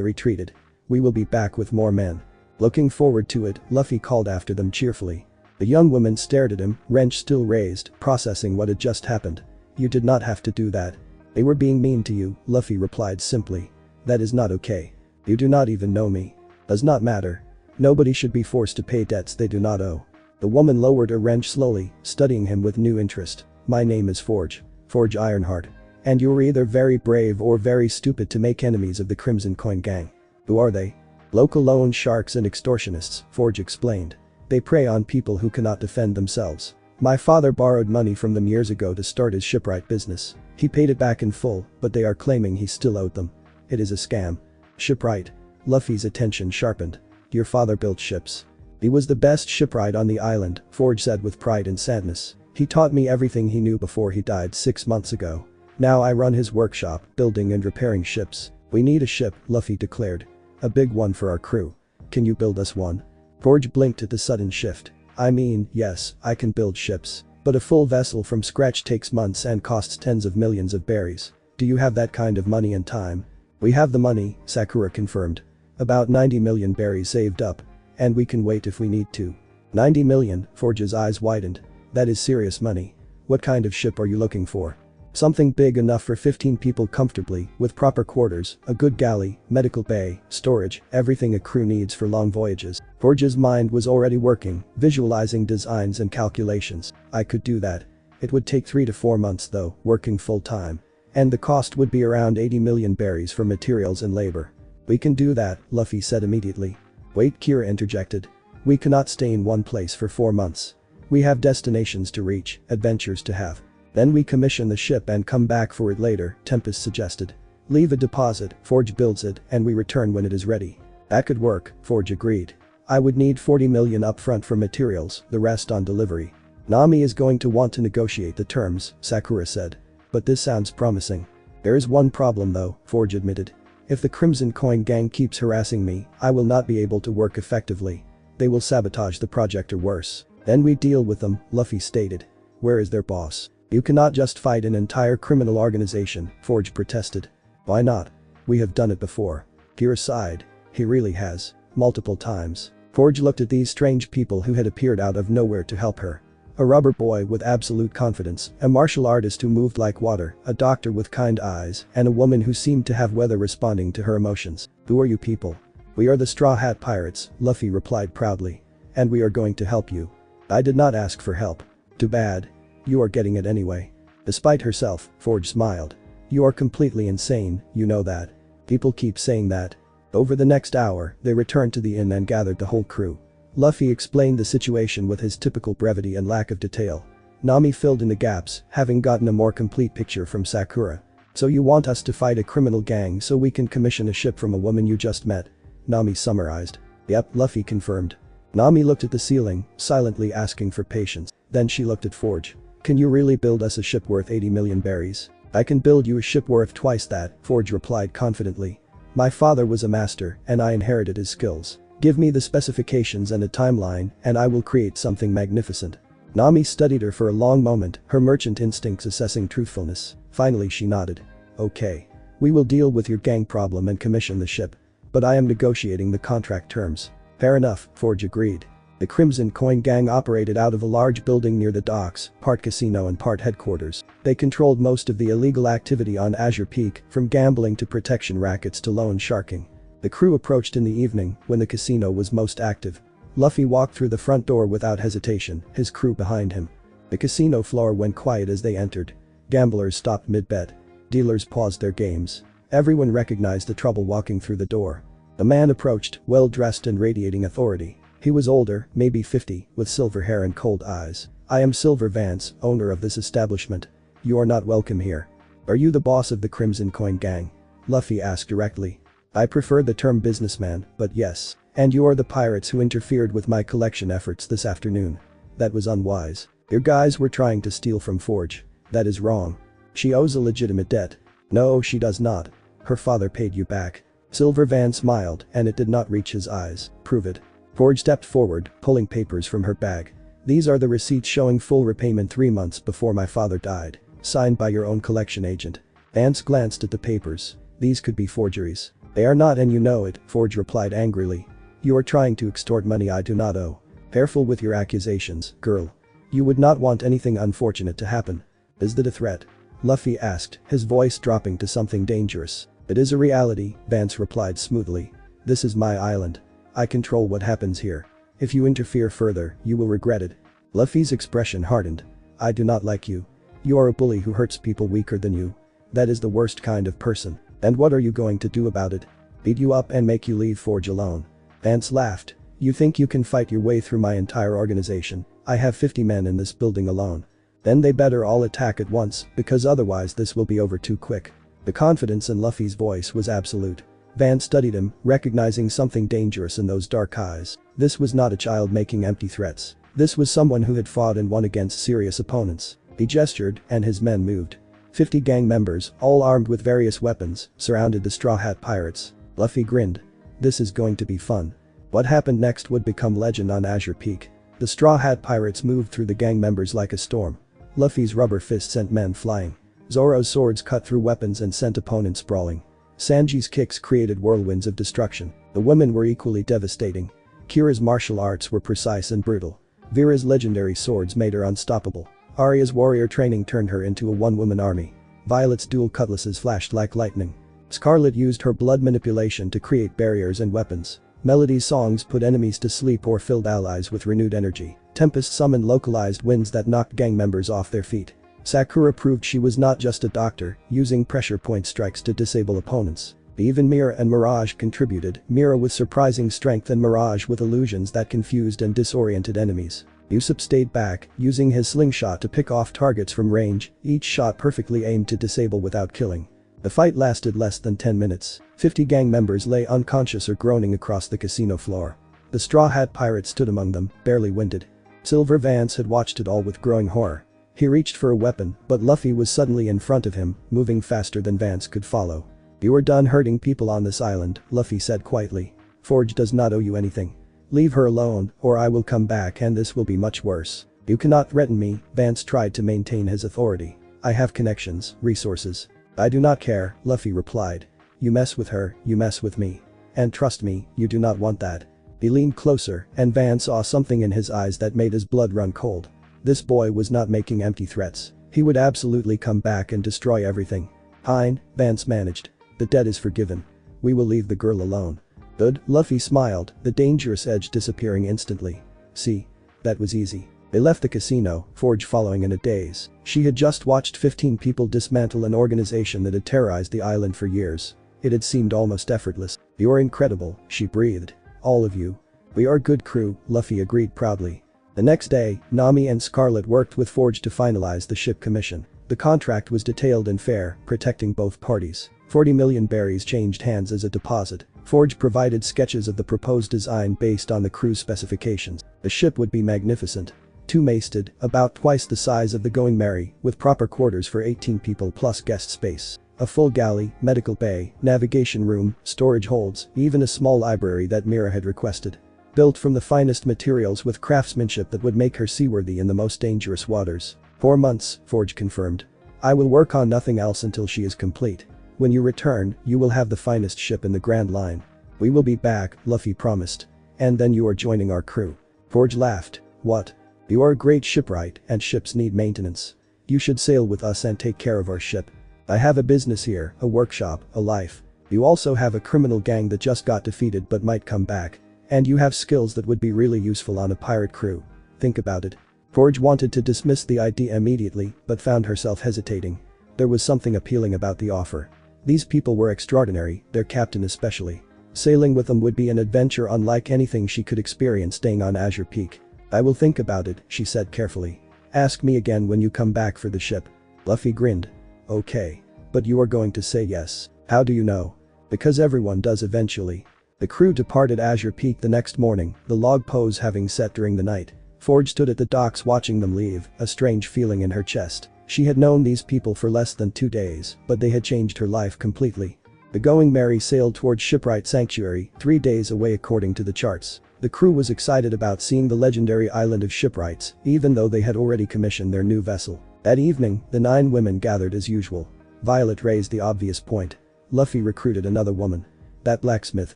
Speaker 1: retreated. "We will be back with more men." Looking forward to it, Luffy called after them cheerfully. The young woman stared at him, wrench still raised, processing what had just happened. "You did not have to do that. They were being mean to you," Luffy replied simply. "That is not okay. You do not even know me." "Does not matter. Nobody should be forced to pay debts they do not owe." The woman lowered her wrench slowly, studying him with new interest. "My name is Forge. Forge Ironheart. And you were either very brave or very stupid to make enemies of the Crimson Coin Gang." "Who are they?" "Local loan sharks and extortionists," Forge explained. "They prey on people who cannot defend themselves. My father borrowed money from them years ago to start his shipwright business. He paid it back in full, but they are claiming he still owed them. It is a scam." "Shipwright?" Luffy's attention sharpened. "Your father built ships." "He was the best shipwright on the island," Forge said with pride and sadness. "He taught me everything he knew before he died 6 months ago. Now I run his workshop, building and repairing ships." "We need a ship," Luffy declared. "A big one for our crew. Can you build us one?" Forge blinked at the sudden shift. "I mean, yes, I can build ships. But a full vessel from scratch takes months and costs tens of millions of berries. Do you have that kind of money and time?" "We have the money," Sakura confirmed. "About 90 million berries saved up. And we can wait if we need to." 90 million, Forge's eyes widened. "That is serious money. What kind of ship are you looking for?" "Something big enough for 15 people comfortably, with proper quarters, a good galley, medical bay, storage, everything a crew needs for long voyages." Forge's mind was already working, visualizing designs and calculations. "I could do that. It would take 3 to 4 months though, working full-time. And the cost would be around 80 million berries for materials and labor." "We can do that," Luffy said immediately. "Wait," Kira interjected. "We cannot stay in one place for 4 months. We have destinations to reach, adventures to have. Then we commission the ship and come back for it later," Tempest suggested. "Leave a deposit, Forge builds it, and we return when it is ready." "That could work," Forge agreed. "I would need 40 million upfront for materials, the rest on delivery." "Nami is going to want to negotiate the terms," Sakura said. "But this sounds promising." "There is one problem though," Forge admitted. "If the Crimson Coin Gang keeps harassing me, I will not be able to work effectively. They will sabotage the project or worse. Then we deal with them," Luffy stated. "Where is their boss?" "You cannot just fight an entire criminal organization," Forge protested. "Why not? We have done it before." Kira sighed. "He really has. Multiple times." Forge looked at these strange people who had appeared out of nowhere to help her. A rubber boy with absolute confidence, a martial artist who moved like water, a doctor with kind eyes, and a woman who seemed to have weather responding to her emotions. "Who are you people?" "We are the Straw Hat Pirates," Luffy replied proudly. "And we are going to help you." "I did not ask for help." "Too bad. You are getting it anyway." Despite herself, Forge smiled. "You are completely insane, you know that." "People keep saying that." Over the next hour, they returned to the inn and gathered the whole crew. Luffy explained the situation with his typical brevity and lack of detail. Nami filled in the gaps, having gotten a more complete picture from Sakura. "So you want us to fight a criminal gang so we can commission a ship from a woman you just met?" Nami summarized. "Yep," Luffy confirmed. Nami looked at the ceiling, silently asking for patience. Then she looked at Forge. "Can you really build us a ship worth 80 million berries?" "I can build you a ship worth twice that," Forge replied confidently. "My father was a master, and I inherited his skills. Give me the specifications and a timeline, and I will create something magnificent." Nami studied her for a long moment, her merchant instincts assessing truthfulness. Finally she nodded. "Okay. We will deal with your gang problem and commission the ship. But I am negotiating the contract terms." "Fair enough," Forge agreed. The Crimson Coin Gang operated out of a large building near the docks, part casino and part headquarters. They controlled most of the illegal activity on Azure Peak, from gambling to protection rackets to loan sharking. The crew approached in the evening, when the casino was most active. Luffy walked through the front door without hesitation, his crew behind him. The casino floor went quiet as they entered. Gamblers stopped mid-bet. Dealers paused their games. Everyone recognized the trouble walking through the door. A man approached, well-dressed and radiating authority. He was older, maybe 50, with silver hair and cold eyes. "I am Silver Vance, owner of this establishment. You are not welcome here." "Are you the boss of the Crimson Coin Gang?" Luffy asked directly. "I prefer the term businessman, but yes. And you are the pirates who interfered with my collection efforts this afternoon." "That was unwise." Your guys were trying to steal from Forge. That is wrong. She owes a legitimate debt. No, she does not. Her father paid you back. Silver Van smiled, and it did not reach his eyes. Prove it. Forge stepped forward, pulling papers from her bag. These are the receipts showing full repayment 3 months before my father died. Signed by your own collection agent. Vance glanced at the papers. These could be forgeries. They are not, and you know it, Forge replied angrily. You are trying to extort money I do not owe. Careful with your accusations, girl. You would not want anything unfortunate to happen. Is that a threat? Luffy asked, his voice dropping to something dangerous. It is a reality, Vance replied smoothly. This is my island. I control what happens here. If you interfere further, you will regret it. Luffy's expression hardened. I do not like you. You are a bully who hurts people weaker than you. That is the worst kind of person. And what are you going to do about it? Beat you up and make you leave Forge alone. Vance laughed. You think you can fight your way through my entire organization? I have 50 men in this building alone. Then they better all attack at once, because otherwise this will be over too quick. The confidence in Luffy's voice was absolute. Vance studied him, recognizing something dangerous in those dark eyes. This was not a child making empty threats. This was someone who had fought and won against serious opponents. He gestured, and his men moved. 50 gang members, all armed with various weapons, surrounded the Straw Hat Pirates. Luffy grinned. This is going to be fun. What happened next would become legend on Azure Peak. The Straw Hat Pirates moved through the gang members like a storm. Luffy's rubber fist sent men flying. Zoro's swords cut through weapons and sent opponents sprawling. Sanji's kicks created whirlwinds of destruction. The women were equally devastating. Kira's martial arts were precise and brutal. Vera's legendary swords made her unstoppable. Arya's warrior training turned her into a one-woman army. Violet's dual cutlasses flashed like lightning. Scarlet used her blood manipulation to create barriers and weapons. Melody's songs put enemies to sleep or filled allies with renewed energy. Tempest summoned localized winds that knocked gang members off their feet. Sakura proved she was not just a doctor, using pressure point strikes to disable opponents. Even Mira and Mirage contributed, Mira with surprising strength and Mirage with illusions that confused and disoriented enemies. Usopp stayed back, using his slingshot to pick off targets from range, each shot perfectly aimed to disable without killing. The fight lasted less than 10 minutes. 50 gang members lay unconscious or groaning across the casino floor. The Straw Hat Pirate stood among them, barely winded. Silver Vance had watched it all with growing horror. He reached for a weapon, but Luffy was suddenly in front of him, moving faster than Vance could follow. You are done hurting people on this island, Luffy said quietly. Forge does not owe you anything. Leave her alone, or I will come back and this will be much worse. You cannot threaten me, Vance tried to maintain his authority. I have connections, resources. I do not care, Luffy replied. You mess with her, you mess with me. And trust me, you do not want that. He leaned closer, and Vance saw something in his eyes that made his blood run cold. This boy was not making empty threats. He would absolutely come back and destroy everything. Fine, Vance managed. The debt is forgiven. We will leave the girl alone. Good, Luffy smiled, the dangerous edge disappearing instantly. See? That was easy. They left the casino, Forge following in a daze. She had just watched 15 people dismantle an organization that had terrorized the island for years. It had seemed almost effortless. You're incredible, she breathed. All of you. We are a good crew, Luffy agreed proudly. The next day, Nami and Scarlet worked with Forge to finalize the ship commission. The contract was detailed and fair, protecting both parties. 40 million berries changed hands as a deposit. Forge provided sketches of the proposed design based on the crew's specifications. The ship would be magnificent. 2-masted, about twice the size of the Going Merry, with proper quarters for 18 people plus guest space. A full galley, medical bay, navigation room, storage holds, even a small library that Mira had requested. Built from the finest materials with craftsmanship that would make her seaworthy in the most dangerous waters. 4 months, Forge confirmed. I will work on nothing else until she is complete. When you return, you will have the finest ship in the Grand Line. We will be back, Luffy promised. And then you are joining our crew. Forge laughed. What? You are a great shipwright, and ships need maintenance. You should sail with us and take care of our ship. I have a business here, a workshop, a life. You also have a criminal gang that just got defeated but might come back. And you have skills that would be really useful on a pirate crew. Think about it. Forge wanted to dismiss the idea immediately, but found herself hesitating. There was something appealing about the offer. These people were extraordinary, their captain especially. Sailing with them would be an adventure unlike anything she could experience staying on Azure Peak. I will think about it, she said carefully. Ask me again when you come back for the ship. Luffy grinned. Okay. But you are going to say yes. How do you know? Because everyone does eventually. The crew departed Azure Peak the next morning, the log pose having set during the night. Forge stood at the docks watching them leave, a strange feeling in her chest. She had known these people for less than 2 days, but they had changed her life completely. The Going Merry sailed towards Shipwright Sanctuary, 3 days away according to the charts. The crew was excited about seeing the legendary island of Shipwrights, even though they had already commissioned their new vessel. That evening, the 9 women gathered as usual. Violet raised the obvious point. Luffy recruited another woman. That blacksmith,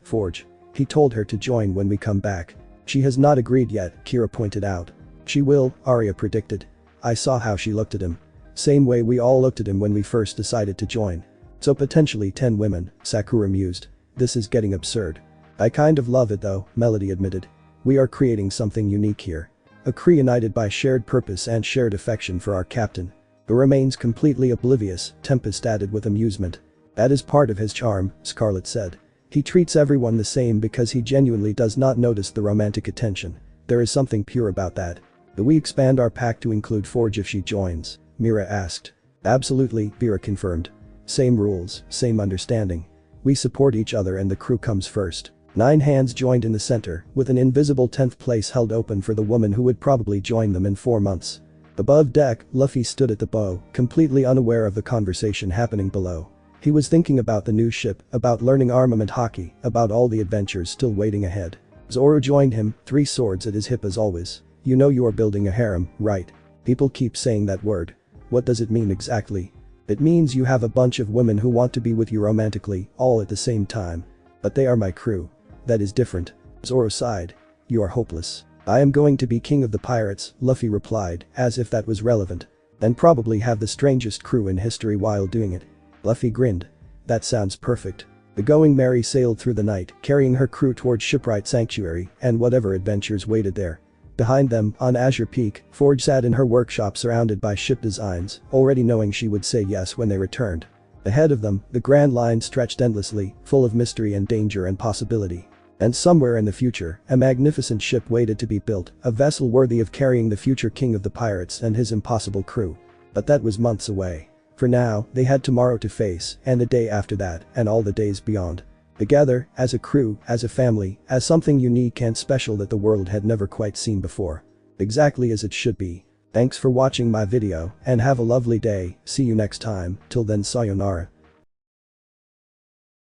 Speaker 1: Forge. He told her to join when we come back. She has not agreed yet, Kira pointed out. She will, Arya predicted. I saw how she looked at him. Same way we all looked at him when we first decided to join. So potentially 10 women, Sakura mused. This is getting absurd. I kind of love it though, Melody admitted. We are creating something unique here. A crew united by shared purpose and shared affection for our captain. Who remains completely oblivious, Tempest added with amusement. That is part of his charm, Scarlet said. He treats everyone the same because he genuinely does not notice the romantic attention. There is something pure about that. Do we expand our pack to include Forge if she joins? Mira asked. Absolutely, Vera confirmed. Same rules, same understanding. We support each other and the crew comes first. 9 hands joined in the center, with an invisible 10th place held open for the woman who would probably join them in 4 months. Above deck, Luffy stood at the bow, completely unaware of the conversation happening below. He was thinking about the new ship, about learning armament hockey, about all the adventures still waiting ahead. Zoro joined him, 3 swords at his hip as always. You know you are building a harem, right? People keep saying that word. What does it mean exactly? It means you have a bunch of women who want to be with you romantically, all at the same time. But they are my crew. That is different. Zoro sighed. You are hopeless. I am going to be king of the pirates, Luffy replied, as if that was relevant. And probably have the strangest crew in history while doing it. Luffy grinned. That sounds perfect. The Going Merry sailed through the night, carrying her crew towards Shipwright Sanctuary and whatever adventures waited there. Behind them, on Azure Peak, Forge sat in her workshop surrounded by ship designs, already knowing she would say yes when they returned. Ahead of them, the Grand Line stretched endlessly, full of mystery and danger and possibility. And somewhere in the future, a magnificent ship waited to be built, a vessel worthy of carrying the future king of the pirates and his impossible crew. But that was months away. For now, they had tomorrow to face, and the day after that, and all the days beyond. Together, as a crew, as a family, as something unique and special that the world had never quite seen before. Exactly as it should be. Thanks for watching my video, and have a lovely day, see you next time, till then sayonara.